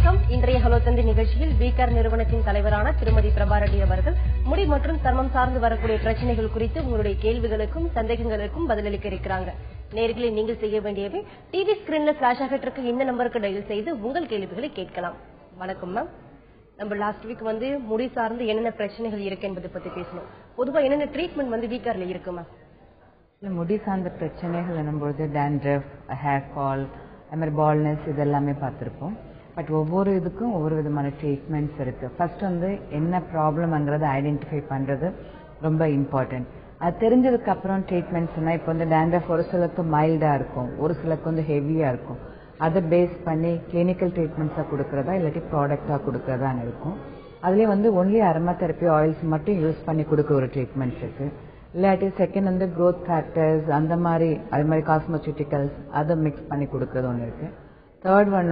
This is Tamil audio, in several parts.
வணக்கம். இன்றைய ஹலோ தந்தி நிகழ்ச்சியில் வீகேர் நிறுவனத்தின் தலைவரான திருமதி பிரபா ரெட்டி அவர்கள் முடி மற்றும் சர்மம் சார்ந்து வரக்கூடிய பிரச்சனைகள் குறித்து உங்களுடைய கேள்விகளுக்கும் சந்தேகங்களுக்கும் பதிலளிக்க இருக்கிறாங்க. நேர்களை நீங்கள் செய்ய வேண்டியவை டிவி ஸ்கிரீன்ல பிளாஷ் ஆகிட்டு இருக்க இந்த நம்பருக்கு டயல் செய்து உங்கள் கேள்விகளை கேட்கலாம். வணக்கம் மேம். நம்ம லாஸ்ட் வீக் முடி சார்ந்து என்னென்ன பிரச்சனைகள் இருக்கு என்பதை பத்தி பேசணும். பொதுவா என்னென்ன ட்ரீட்மெண்ட் வீகேர்ல இருக்கு மேம்? முடி சார்ந்த பிரச்சனைகள் என்னும்போது டேண்ட்ரஃப், ஹேர் ஃபால், அது மாதிரி பால்னஸ் இதெல்லாமே பார்த்துருப்போம். பட் ஒவ்வொரு இதுக்கும் ஒவ்வொரு விதமான ட்ரீட்மெண்ட்ஸ் இருக்கு. ஃபர்ஸ்ட் என்ன ப்ராப்ளம்ங்கிறத ஐடென்டிஃபை பண்றது ரொம்ப இம்பார்ட்டன்ட். அது தெரிஞ்சதுக்கு அப்புறம் ட்ரீட்மெண்ட்ஸ்னா இப்போ டேண்ட்ரஃப் ஒரு சிலருக்கு மைல்டா இருக்கும், ஒரு சிலருக்கு ஹெவியா இருக்கும். அதை பேஸ் பண்ணி கிளினிக்கல் ட்ரீட்மெண்ட்ஸா கொடுக்கறதா இல்லாட்டி ப்ராடக்டா கொடுக்கறதான்னு இருக்கும். அதுலயே ஒன்லி அரோமா தெரப்பி ஆயில்ஸ் மட்டும் யூஸ் பண்ணி கொடுக்க ஒரு ட்ரீட்மெண்ட்ஸ் இருக்கு. இல்லாட்டி செகண்ட் க்ரோத் ஃபேக்டர்ஸ் அது மாதிரி காஸ்மெட்டிக்கல்ஸ் அதை மிக்ஸ் பண்ணி கொடுக்கறது ஒன்று இருக்கு. Third one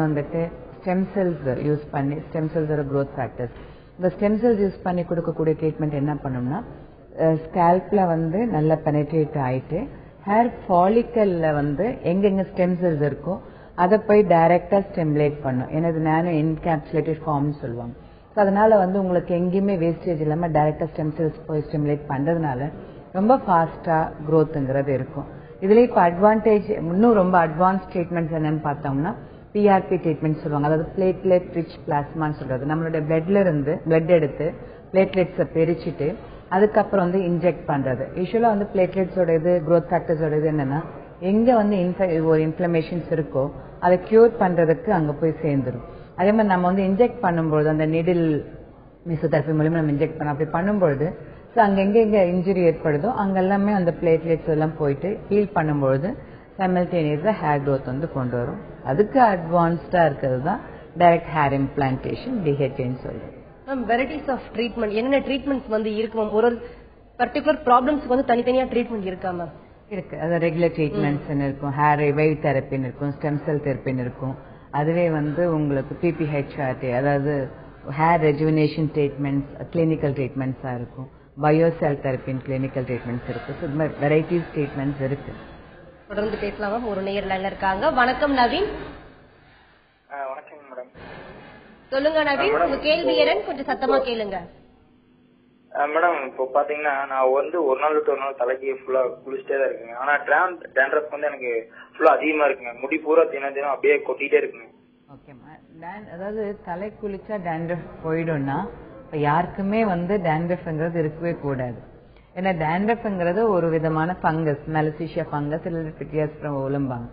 stem cells use பண்ணி, ஸ்டெம் செல்ஸ் க்ரோத் ஃபேக்டர்ஸ், இந்த ஸ்டெம் செல்ஸ் யூஸ் பண்ணி கொடுக்கக்கூடிய ட்ரீட்மெண்ட் என்ன பண்ணோம்னா ஸ்கேல்ப்ல நல்லா பெனட்ரேட் ஆயிட்டு ஹேர் ஃபாலிக்கல்ல எங்கெங்க ஸ்டெம் செல்ஸ் இருக்கோ அதை போய் டைரக்டா ஸ்டிமுலேட் பண்ணும். ஏன்னா இது நானோ என்கேப்சுலேட்டட் ஃபார்ம் சொல்லுவாங்க. ஸோ அதனால உங்களுக்கு எங்கேயுமே வேஸ்டேஜ் இல்லாம டைரக்டா ஸ்டெம் செல்ஸ் போய் ஸ்டிமுலேட் பண்றதுனால ரொம்ப ஃபாஸ்டா க்ரோத்ங்கிறது இருக்கும். இதுல இப்ப அட்வான்டேஜ் இன்னும் ரொம்ப அட்வான்ஸ் ட்ரீட்மெண்ட்ஸ் என்னன்னு பார்த்தோம்னா PRP ட்ரீட்மெண்ட் சொல்லுவாங்க. அதாவது பிளேட்லெட் ரிச் பிளாஸ்மான்னு சொல்றது. நம்மளுடைய பிளட்ல இருந்து பிளட் எடுத்து பிளேட்லெட்ஸை பிரிச்சுட்டு அதுக்கப்புறம் இன்ஜெக்ட் பண்றது. யூஸ்வலா பிளேட்லெட்ஸோட இது க்ரோத் ஃபேக்டர்ஸோட இது என்னன்னா எங்க ஒரு இன்ஃபிளமேஷன்ஸ் இருக்கோ அதை கியூர் பண்றதுக்கு அங்க போய் சேர்ந்துடும். அதே மாதிரி நம்ம இன்ஜெக்ட் பண்ணும்போது அந்த நீடில் மிசோதெரபி மூலமா நம்ம இன்ஜெக்ட் பண்ண அப்படி பண்ணும்பொழுது அங்க எங்க இன்ஜுரி ஏற்படுதோ அங்க எல்லாமே அந்த பிளேட்லெட்ஸ் எல்லாம் போயிட்டு ஹீல் பண்ணும்பொழுது சைமல்டேனியஸா ஹேர் க்ரோத் கொண்டு வரும். அதுக்கு அட்வான்ஸ்டா இருக்கிறது தான் டைரக்ட் ஹேர் இம்ப்ளான்டேஷன், டிஹெச்ன்னு சொல்லுவோம். மேம், வெரைட்டிஸ் ஆஃப் ட்ரீட்மெண்ட் என்னென்ன ட்ரீட்மெண்ட்ஸ் இருக்கு மேம்? ஒரு பர்டிகுலர் ப்ராப்ளம்ஸ்க்கு தனித்தனியா ட்ரீட்மெண்ட் இருக்கா மேம்? இருக்கு. அது ரெகுலர் ட்ரீட்மெண்ட்ஸ் இருக்கும், ஹேர் ரிவைவ் தெரப்பின்னு இருக்கும், ஸ்டெம் செல் தெரப்பின்னு இருக்கும். அதுவே உங்களுக்கு PPHRT அதாவது ஹேர் ரெஜுவினேஷன் ட்ரீட்மெண்ட்ஸ் கிளினிக்கல் ட்ரீட்மெண்ட்ஸா இருக்கும். பயோசெல் தெரப்பின் கிளினிக்கல் ட்ரீட்மெண்ட்ஸ் இருக்கு. ஸோ இந்த மாதிரி வெரைட்டிஸ் ட்ரீட்மெண்ட்ஸ் இருக்கு. தொடர்ந்து பேசலாம் மேம். ஒரு நேயர் லைன்ல இருக்காங்க. வணக்கம் நவீன். வணக்கம் மேடம். சொல்லுங்க நவீன், உங்க கேள்வி என்னன்னு கொஞ்சம் சத்தமா கேளுங்க. மேடம், இப்போ பாத்தீங்கன்னா நான் ஒரு நாள் விட்டு ஒரு நாள் தலைக்கு ஃபுல்லா குளிச்சுட்டே தான் இருக்குங்க. ஆனா டேண்ட்ரஃப் எனக்கு ஃபுல்லா அதிகமா இருக்குங்க. முடி பூரா தினம் அப்படியே கொட்டிட்டே இருக்குங்க. ஓகேமா, அதாவது தலை குளிச்சா டேண்ட்ரஃப் போயிடும்னா யாருக்குமே டேண்ட்ரஃப்ங்கிறது இருக்கவே கூடாது. ஏன்னா டேண்ட்ரஃப்ங்கிறது ஒரு விதமான ஃபங்கஸ், மெலசீஷியா ஃபங்கஸ் இல்ல பிட்டியாஸ்பிரம் ஒலும்பாங்க.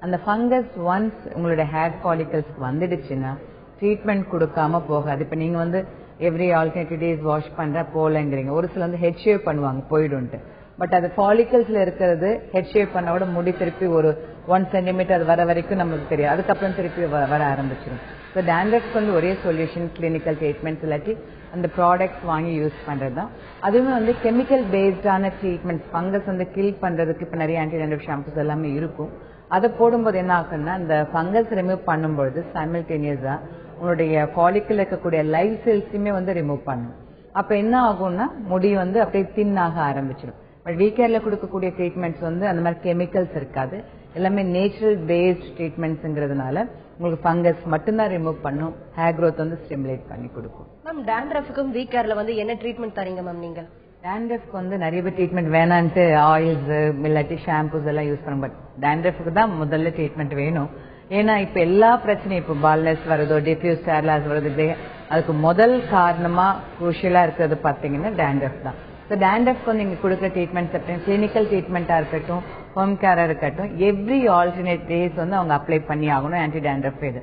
அந்த ஃபங்கஸ் ஒன்ஸ் உங்களுடைய ஹேர் ஃபாலிகல்ஸ்க்கு வந்துடுச்சுன்னா ட்ரீட்மெண்ட் கொடுக்காம போகாது. இப்ப நீங்க எவ்ரி ஆல்டர்னேட்டிவ் டேஸ் வாஷ் பண்ற போலங்கிறீங்க. ஒரு சில ஹெட் ஷேவ் பண்ணுவாங்க போயிடும்ட்டு. பட் அது ஃபாலிகல்ஸ்ல இருக்கிறது ஹெட் ஷேவ் பண்ணோட முடி திருப்பி ஒரு 1 சென்டிமீட்டர் அது வர வரைக்கும் நமக்கு தெரியும். அதுக்கப்புறம் திருப்பி வர ஆரம்பிச்சிடும். ஸோ டேண்ட்ரஃப்க்கு ஒரே சொல்யூஷன் கிளினிக்கல் ட்ரீட்மெண்ட்ஸ் இல்லாட்டி அந்த ப்ராடக்ட்ஸ் வாங்கி யூஸ் பண்றது தான். அதுவுமே கெமிக்கல் பேஸ்டான ட்ரீட்மெண்ட்ஸ் ஃபங்கஸ் கில் பண்றதுக்கு இப்ப நிறைய ஆன்டி டேண்ட்ரஃப் ஷாம்பூஸ் எல்லாமே இருக்கும். அதை போடும்போது என்ன ஆகும்னா இந்த ஃபங்கஸ் ரிமூவ் பண்ணும்போது சைமல்டேனியஸா உங்களுடைய ஃபாலிக்கல் இருக்கக்கூடிய லைவ் செல்ஸுமே ரிமூவ் பண்ணும். அப்ப என்ன ஆகும்னா முடி அப்படியே தின் ஆக ஆரம்பிச்சிடும். பட் வீகேர்ல கொடுக்கக்கூடிய ட்ரீட்மெண்ட்ஸ் அந்த மாதிரி கெமிக்கல்ஸ் இருக்காது. எல்லாமே நேச்சுரல் பேஸ்ட் ட்ரீட்மெண்ட்ஸ்ங்கிறதுனால உங்களுக்கு ஃபங்கஸ் மட்டும்தான் ரிமூவ் பண்ணும், ஹேர் க்ரோத் ஸ்டிமுலேட் பண்ணி கொடுக்கும். மேம், டேண்ட்ரஃப்க்கும் வீகேர்ல என்ன ட்ரீட்மெண்ட் தரீங்க மேம் நீங்க? டேண்ட்ரஃப்க்கு நிறைய பேர் ட்ரீட்மெண்ட் வேணான்ட்டு ஆயில்ஸ் இல்லாட்டி ஷாம்பூஸ் எல்லாம் யூஸ் பண்ணும். பட் டேண்ட்ரஃப்க்கு தான் முதல்ல ட்ரீட்மெண்ட் வேணும். ஏன்னா இப்ப எல்லா பிரச்சனையும் இப்போ பால்னஸ் வருதோ, டிஃப்யூஸ் ஹேர் லாஸ் வருது, அதுக்கு முதல் காரணமா குரூஷியலா இருக்கிறது பாத்தீங்கன்னா டேண்ட்ரஃப் தான். ஸோ டேண்ட்ரஃப்க்கு நீங்க கொடுக்குற ட்ரீட்மெண்ட் கிளினிக்கல் ட்ரீட்மெண்டா இருக்கட்டும், ஹோம் கேரா இருக்கட்டும், எவ்ரி ஆல்டர்னேட் டேஸ் அவங்க அப்ளை பண்ணி ஆகணும் ஆன்டி டேண்ட்ரஃப். இது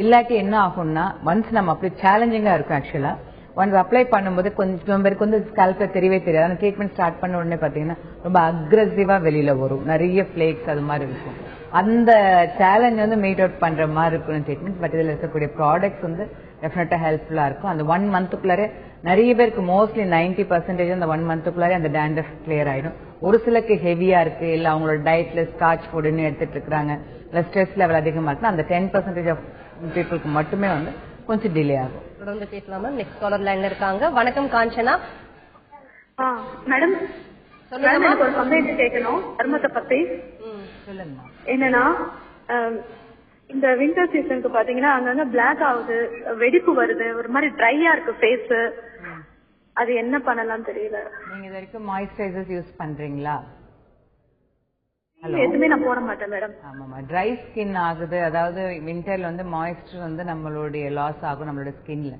இல்லாட்டி என்ன ஆகும்னா ஒன்ஸ் நம்ம அப்படி சேலஞ்சிங்கா இருக்கும். ஆக்சுவலா ஒன்ஸ் அப்ளை பண்ணும்போது கொஞ்சம் பேருக்கு ஸ்கேல்ப்ல தெரியவே தெரியாது. அந்த ட்ரீட்மெண்ட் ஸ்டார்ட் பண்ண உடனே பாத்தீங்கன்னா ரொம்ப அக்ரெசிவா வெளியில வரும், நிறைய பிளேக்ஸ் அது மாதிரி இருக்கும். அந்த சேலஞ்ச் மீட் அவுட் பண்ற மாதிரி இருக்கும் ட்ரீட்மெண்ட். பட் இதுல இருக்கக்கூடிய ப்ராடக்ட்ஸ் டெஃபினட்டா ஹெல்ப்ஃபுல்லா இருக்கும். அந்த 1 மந்த்துக்குள்ளாரே நிறைய பேருக்கு மோஸ்ட்லி 90% அந்த 1 மந்த்துக்குள்ளாரே அந்த டேண்ட்ரஃப் கிளியர் ஆயிடும். ஒரு சிலருக்கு ஹெவியா இருக்கு, இல்ல அவங்களோட டயட்ல ஸ்டார்ச் ஃபுட்னு எடுத்துட்டு இருக்காங்க, இல்ல ஸ்ட்ரெஸ் லெவல் அதிகமா இருக்குன்னா அந்த 10% ஆஃப் பீப்புளுக்கு மட்டுமே கொஞ்சம் டிலே ஆகும். தொடர்ந்து பேசலாமா? நெக்ஸ்ட் காலர் லைன்ல இருக்காங்க. வணக்கம் காஞ்சனா. மேடம், எனக்கு ஒரு சந்தேகம் கேட்கணும் தர்மத்தை பத்தி. சொல்லுங்க. என்னன்னா இந்த வின்டர் சீசனுக்கு பாத்தீங்கன்னா அங்கங்க பிளாக் ஆகுது, வெடிப்பு வருது, ஒரு மாதிரி ட்ரையா இருக்கு ஃபேஸ். அது என்ன பண்ணலாம் தெரியல. நீங்க இது வரைக்கும் மாய்ஸ்சரைசர்ஸ் யூஸ் பண்றீங்களா? எதுவுமே நான் போட மாட்டேன் மேடம். ஆமாமா, ட்ரை ஸ்கின் ஆகுது. அதாவது விண்டர்ல வந்து மாய்ஸ்சர் வந்து நம்மளுடைய லாஸ் ஆகும் நம்மளோட ஸ்கின்ல.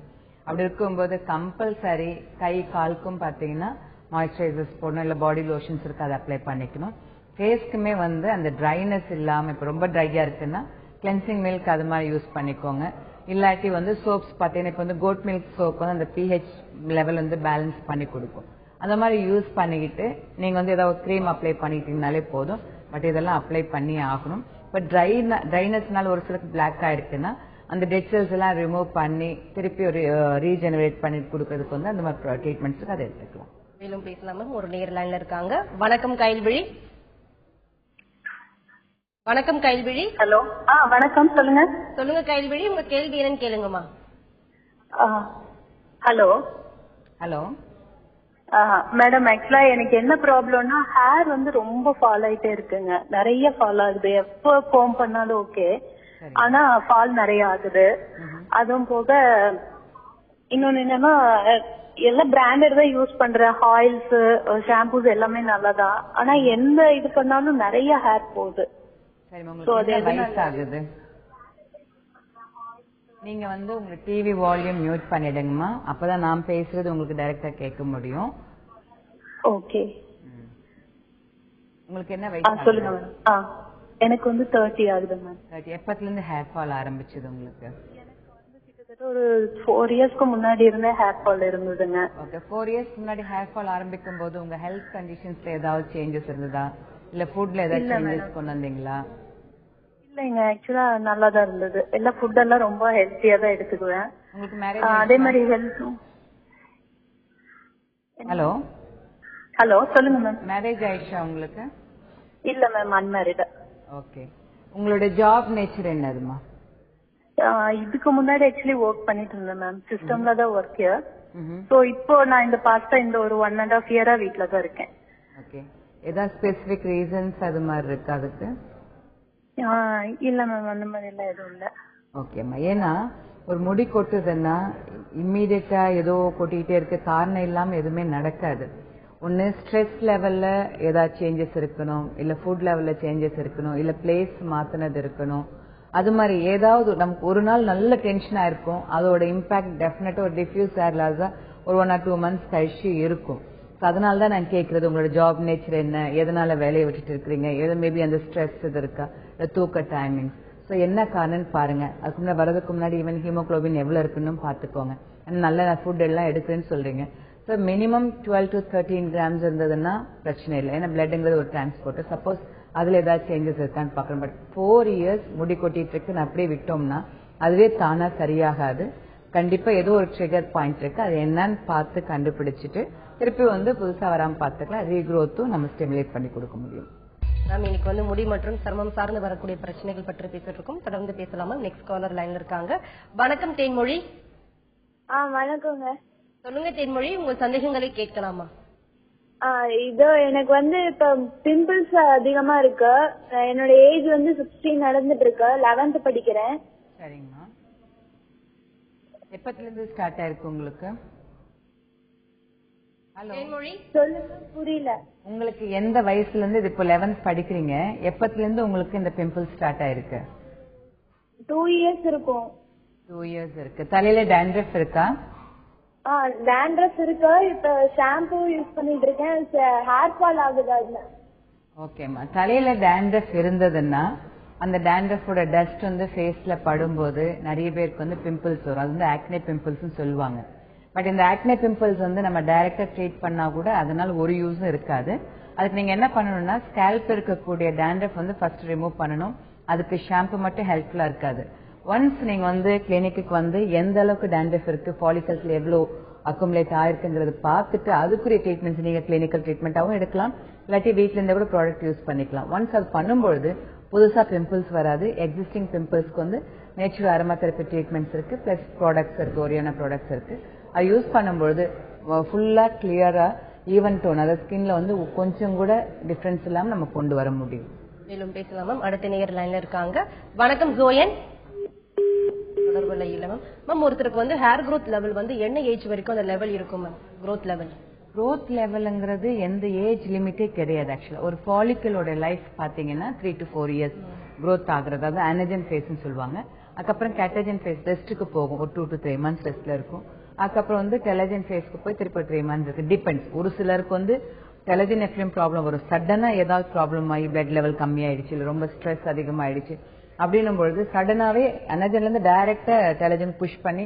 அப்படி இருக்கும்போது கம்பல்சரி கை காலுக்கும் பாத்தீங்கன்னா மாய்ஸ்சரைசர்ஸ் போடணும், இல்ல பாடி லோஷன்ஸ் இருக்கு அதை அப்ளை பண்ணிக்கணும். ஃபேஸ்க்குமே வந்து அந்த ட்ரைனஸ் இல்லாம, இப்ப ரொம்ப ட்ரையா இருக்குன்னா கிளென்சிங் மில்க் அது மாதிரி யூஸ் பண்ணிக்கோங்க. இல்லாட்டி வந்து சோப்ஸ் பாத்தீங்கன்னா இப்ப வந்து கோட் மில்க் சோப் வந்து அந்த pH லெவல் வந்து பேலன்ஸ் பண்ணி கொடுக்கும். அந்த மாதிரி யூஸ் பண்ணிக்கிட்டு நீங்க வந்து ஏதாவது க்ரீம் அப்ளை பண்ணிட்டீங்கனாலே போதும். பட் இதெல்லாம் அப்ளை பண்ணி ஆகணும். இப்ப ட்ரைனஸ்னால ஒரு சிலருக்கு பிளாக் ஆயிருக்குன்னா அந்த டெட் செல்ஸ் எல்லாம் ரிமூவ் பண்ணி திருப்பி ஒரு ரீஜெனரேட் பண்ணி கொடுக்கறதுக்கு வந்து அந்த மாதிரி ட்ரீட்மெண்ட்ஸுக்கு அதை எடுத்துக்கலாம். மேலும் பேசலாமா? ஒரு நேர் லைன்ல இருக்காங்க. வணக்கம் கைல்விழி. வணக்கம் கைல்விழி. ஹலோ. வணக்கம், சொல்லுங்க. சொல்லுங்க கைல்விழி, உங்க கேள்வி என்னன்னு கேளுங்கம்மா. ஹலோ. ஹலோ மேடம், ஆக்சுவலா எனக்கு என்ன ப்ராப்ளம்னா ஹேர் வந்து ரொம்ப ஃபால் ஆயிட்டே இருக்குங்க. நிறைய ஃபால் ஆகுது. எப்ப கோம் பண்ணாலும் ஓகே, ஆனா ஃபால் நிறைய ஆகுது. அதுவும் போக இன்னொன்னு என்னன்னா எல்லாம் பிராண்டட் தான் யூஸ் பண்றேன். ஆயில்ஸ், ஷாம்பூஸ் எல்லாமே நல்லதான். ஆனா எந்த இது பண்ணாலும் நிறைய ஹேர் போகுது. வயசாகுது. நீங்க வந்து உங்க டிவி வால்யூம் மியூட் பண்ணிடுங்கம்மா, அப்பதான் நான் பேசுறது உங்களுக்கு டைரக்டா கேட்க முடியும். ஓகே. உங்களுக்கு என்ன வயசு? சொல்லுங்க மேம். எனக்கு வந்து 30 ஆகுது மேம். 30. எப்பத்துல இருந்து ஹேர் ஃபால் ஆரம்பிச்சது உங்களுக்கு? எனக்கு வந்து கிட்டத்தட்ட ஒரு 4 இயர்ஸ்க்கு முன்னாடி இருந்தே ஹேர் ஃபால் இருந்ததுங்க. ஓகே. 4 இயர்ஸ் முன்னாடி ஹேர் ஃபால் ஆரம்பிக்கும் போது உங்க ஹெல்த் கண்டிஷன்ஸ்ல ஏதாவது சேஞ்சஸ் இருந்ததா, இல்ல ஃபுட்ல ஏதாவது சேஞ்சஸ் கொண்டு வந்தீங்களா? இல்லைங்க, ஆக்சுவலா நல்லா தான் இருந்தது. எல்லா ஃபுட் எல்லாம் ரொம்ப ஹெல்த்தியா தான் எடுத்துக்குவேன். உங்களுக்கு மேரேஜ்? அதே மாதிரி ஹெல்த்தும். ஹலோ. ஹலோ, சொல்லுங்க மேம். மேரேஜ் ஆயிடுச்சா உங்களுக்கு? இல்ல மேம், அன்மேரிட். ஓகே. உங்களோட ஜாப் நேச்சர் என்னதுமா? இதுக்கு முன்னாடி ஆக்சுவலி ஒர்க் பண்ணிட்டு இருந்தேன் மேம். சிஸ்டம்ல தான் ஒர்க். சோ இப்போ நான் இந்த பாஸ்டா இந்த ஒரு 1.5 இயரா வீட்ல தான் இருக்கேன். ஓகே. ஏதாவது ஸ்பெசிபிக் ரீசன்ஸ் அது மாதிரி இருக்கு அதுக்கு? இல்ல மேம், அந்த மாதிரி எல்லாம் எதுவும் இல்ல. ஓகேம்மா. ஏன்னா ஒரு முடி கொட்டுதுன்னா இம்மீடியட்டா ஏதோ கொட்டிக்கிட்டே இருக்க காரணம் இல்லாம எதுவுமே நடக்காது. ஒன்னு ஸ்ட்ரெஸ் லெவல்ல ஏதாவது சேஞ்சஸ் இருக்கணும், இல்ல ஃபுட் லெவல்ல சேஞ்சஸ் இருக்கணும், இல்ல பிளேஸ் மாத்தினது இருக்கணும். அது மாதிரி ஏதாவது நமக்கு ஒரு நாள் நல்ல டென்ஷனா இருக்கும், அதோட இம்பாக்ட் டெஃபினட்டா ஒரு டிஃப்யூஸ் ஹேர் லாஸா ஒரு 1 or 2 months கழிச்சு இருக்கும். அதனால தான் நான் கேட்கறது, உங்களோட ஜாப் நேச்சர் என்ன, எதனால வேலையை விட்டுட்டு இருக்கிறீங்க, எது மேபி அந்த ஸ்ட்ரெஸ் இது இருக்கா, தூக்க டைமிங்ஸ், ஸோ என்ன காரணம்னு பாருங்க. அதுக்கு முன்னாடி வரதுக்கு முன்னாடி ஈவன் ஹீமோகுளோபின் எவ்வளவு இருக்குன்னு பாத்துக்கோங்க. நல்ல ஃபுட் எல்லாம் எடுக்கிறேன்னு சொல்றீங்க. ஸோ மினிமம் 12 to 13 grams இருந்ததுன்னா பிரச்சனை இல்லை. ஏன்னா பிளட்ங்கிறது ஒரு டிரான்ஸ்போர்ட். சப்போஸ் அதுல ஏதாவது சேஞ்சஸ் இருக்கான்னு பாக்கணும். பட் 4 years முடி கொட்டிட்டு இருக்கு அப்படியே விட்டோம்னா அதுவே தானா சரியாகாது. கண்டிப்பா ஏதோ ஒரு ட்ரிகர் பாயிண்ட் இருக்கு, அது என்னன்னு பார்த்து கண்டுபிடிச்சிட்டு திருப்பி வந்து புதுசா வராம பாத்துக்கலாம். ரீக்ரோத்தும் நம்ம ஸ்டிமுலேட் பண்ணி கொடுக்க முடியும். நாம் இன்னைக்கு வந்து முடி மற்றும் சர்மம் சார்ந்து வரக்கூடிய பிரச்சனைகள் பற்றி பேசிட்டு இருக்கோம். தொடர்ந்து பேசலாமா? நெக்ஸ்ட் காலர் லைன்ல இருக்காங்க. வணக்கம் தேன்மொழி. வணக்கங்க. சொல்லுங்க தேன்மொழி, உங்க சந்தேகங்களை கேட்கலாமா? இதோ எனக்கு வந்து இப்ப பிம்பிள்ஸ் அதிகமா இருக்கு. என்னோட ஏஜ் வந்து 16 நடந்துட்டு இருக்கு. 11th படிக்கிறேன். சரிங்கம்மா. எப்பத்துல இருந்து ஸ்டார்ட் ஆயிருக்கு உங்களுக்கு? ஹலோ சொல்லுங்க, புரியல. உங்களுக்கு எந்த வயசுல இருந்து இது இப்போ 11th படிக்கிறீங்க, எப்பத்துல இருந்து உங்களுக்கு இந்த பிம்பிள்ஸ் ஸ்டார்ட் ஆயிருக்கு? 2 years இருக்கும். 2 years இருக்கு. தலையில டேண்ட்ரஃப் இருக்கா? டேண்ட்ரஃப் இருக்கு. இப்ப ஷாம்பு யூஸ் பண்ணிட்டு இருக்கேன். ஹேர் ஃபால் ஆகுது அதுல. ஓகேம்மா. தலையில டேண்ட்ரஃப் இருந்ததுன்னா அந்த டேண்ட்ரஃபோட டஸ்ட் வந்து ஃபேஸ்ல படும்போது நிறைய பேருக்கு வந்து பிம்பிள்ஸ் வரும். அது வந்து ஆக்னே பிம்பிள்ஸ் சொல்லுவாங்க. பட் இந்த ஆக்னே பிம்பிள்ஸ் வந்து நம்ம டைரக்டா ட்ரீட் பண்ணா கூட அதனால ஒரு யூஸும் இருக்காது. அதுக்கு நீங்க என்ன பண்ணணும்னா ஸ்கேல்ப் இருக்கக்கூடிய டேண்ட்ரஃப் வந்து ஃபர்ஸ்ட் ரிமூவ் பண்ணணும். அதுக்கு ஷாம்பு மட்டும் ஹெல்ப்ஃபுல்லா இருக்காது. ஒன்ஸ் நீங்க வந்து கிளினிக்கு வந்து எந்த அளவுக்கு டேண்ட்ரஃப் இருக்கு, ஃபாலிகல்ஸ்ல எவ்வளவு அக்குமுலேட் ஆயிருக்குங்கிறது பார்த்துட்டு அதுக்குரிய ட்ரீட்மெண்ட்ஸ் நீங்க கிளினிக்கல் ட்ரீட்மெண்டாவும் எடுக்கலாம், இல்லாட்டி வீட்ல இருந்தே கூட ப்ராடக்ட் யூஸ் பண்ணிக்கலாம். ஒன்ஸ் அது பண்ணும்பொழுது புதுசா பிம்பிள்ஸ் வராது. எக்ஸிஸ்டிங் பிம்பிள்ஸ்க்கு வந்து நேச்சுரல் அரோமா தெரப்பி ட்ரீட்மெண்ட்ஸ் இருக்கு, பிளஸ் ப்ராடக்ட்ஸ் இருக்கு, ஒரியான ப்ராடக்ட்ஸ் இருக்கு. அது யூஸ் பண்ணும்பொழுது ஃபுல்லா கிளியரா ஈவன் டோன், அதாவது ஸ்கின்ல வந்து கொஞ்சம் கூட டிஃபரன்ஸ் இல்லாம நம்ம கொண்டு வர முடியும். மேலும் பேசலாம். அடுத்த நேயர் லைன்ல இருக்காங்க. வணக்கம் ஜோயன். தொடர்புல இல்ல மேம். மேம் ஒருத்தருக்கு வந்து ஹேர் growth லெவல் வந்து என்ன ஏஜ் வரைக்கும் அந்த லெவல் இருக்கும் மேம்? growth லெவல் growth லெவல்ங்கிறது எந்த ஏஜ் லிமிட்டே கிடையாது. ஆக்சுவலா ஒரு ஃபாலிக்கலோட லைஃப் பாத்தீங்கன்னா 3 to 4 years growth ஆகுறது, அது அனஜன் ஃபேஸ்னு சொல்லுவாங்க. அதுக்கப்புறம் கேட்டஜன் ஃபேஸ் ரெஸ்ட்டுக்கு போகும், ஒரு 2 to 3 months ரெஸ்ட்ல இருக்கும். அதுக்கப்புறம் வந்து டெலஜன் ஃபேஸ்க்கு போய் திருப்பி 3 months இருக்கு. டிபெண்ட்ஸ். ஒரு சிலருக்கு வந்து டெலஜன் எஃப்எம் ப்ராப்ளம் வரும், சடனா ஏதாவது ப்ராப்ளம் ஆகி பிளட் லெவல் கம்மியாயிடுச்சு, இல்ல ரொம்ப ஸ்ட்ரெஸ் அதிகமாயிடுச்சு அப்படின்னும் பொழுது சடனாவே அனஜன்ல இருந்து டைரக்டா டெலஜன் புஷ் பண்ணி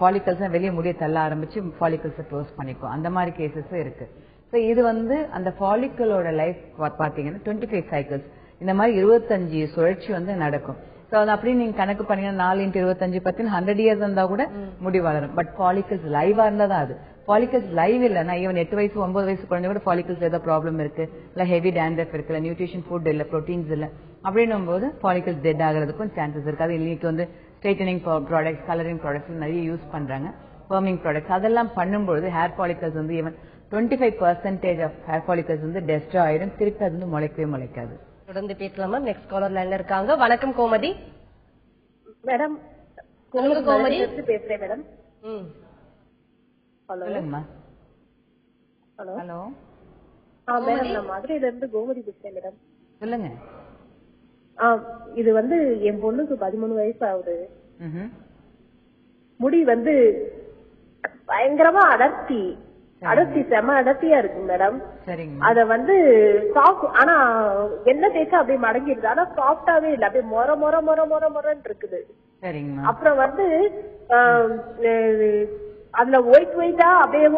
ஃபாலிகல்ஸ் வெளியே முடிய தள்ள ஆரம்பிச்சு ஃபாலிகல்ஸ் க்ளோஸ் பண்ணிக்கும். அந்த மாதிரி கேசஸ் இருக்கு. ஸோ இது வந்து அந்த ஃபாலிக்கலோட லைஃப் பாத்தீங்கன்னா 25 சைக்கிள்ஸ், இந்த மாதிரி 25 சுழற்சி வந்து நடக்கும். சோ அது அப்படி நீங்க கணக்கு பண்ணீங்கன்னா 4 into 25 பார்த்தீங்கன்னா 100 years இருந்தா கூட முடி வளரும். பட் ஃபாலிகல்ஸ் லைவா இருந்தா தான் அது. ஃபாலிகல்ஸ் லைவ் இல்லைன்னா ஈவன் 8 வயசு 9 வயசு குழந்தை கூட ஃபாலிகல்ஸ் ஏதாவது ப்ராப்ளம் இருக்கு, இல்ல ஹெவி டேண்ட்ரஃப் இருக்கு, இல்ல நியூட்ரிஷன் ஃபுட் இல்ல, ப்ரோட்டீன்ஸ் இல்ல அப்படின்னும் போது ஃபாலிகல்ஸ் டெட் ஆகிறதுக்கும் சான்சஸ் இருக்கு. அது இன்னைக்கு வந்து ஸ்ட்ரைட்டனிங் ப்ராடக்ட்ஸ், கலரிங் ப்ராடக்ட்ஸ் நிறைய யூஸ் பண்றாங்க, ஃபர்மிங் ப்ராடக்ட்ஸ். அதெல்லாம் பண்ணும்போது ஹேர் ஃபாலிகல்ஸ் வந்து ஈவன் 25% ஆஃப் ஹேர் ஃபாலிகல்ஸ் வந்து டெஸ்ட்ராய் ஆயிடும், திருப்பி அது வந்து முளைக்காது. தொடர்ந்து பேசலாம் மேம். நெக்ஸ்ட் காலர் லைன்ல இருக்காங்க. வணக்கம் கோமதி. மேடம் சொல்லுங்க கோமதி. பேசுறேன் மேடம். ஹலோ சொல்லுங்கம்மா. ஹலோ ஹலோ மேடம், நான் மதுரையில இருந்து கோமதி பேசுறேன் மேடம். சொல்லுங்க. இது வந்து என் பொண்ணுக்கு 13 வயசு ஆகுது. முடி வந்து பயங்கரமா அடர்த்தி செம அடர்த்தியா இருக்கு மேடம். அத வந்து ஆனா என்ன தேய்ச்சா அப்படியே மடங்கிடுது, ஆனா சாஃப்டாவே இல்ல, அப்படியே மொரன்னு இருக்குது. அப்புறம் வந்து அதுல ஒயிட்டா அப்படியே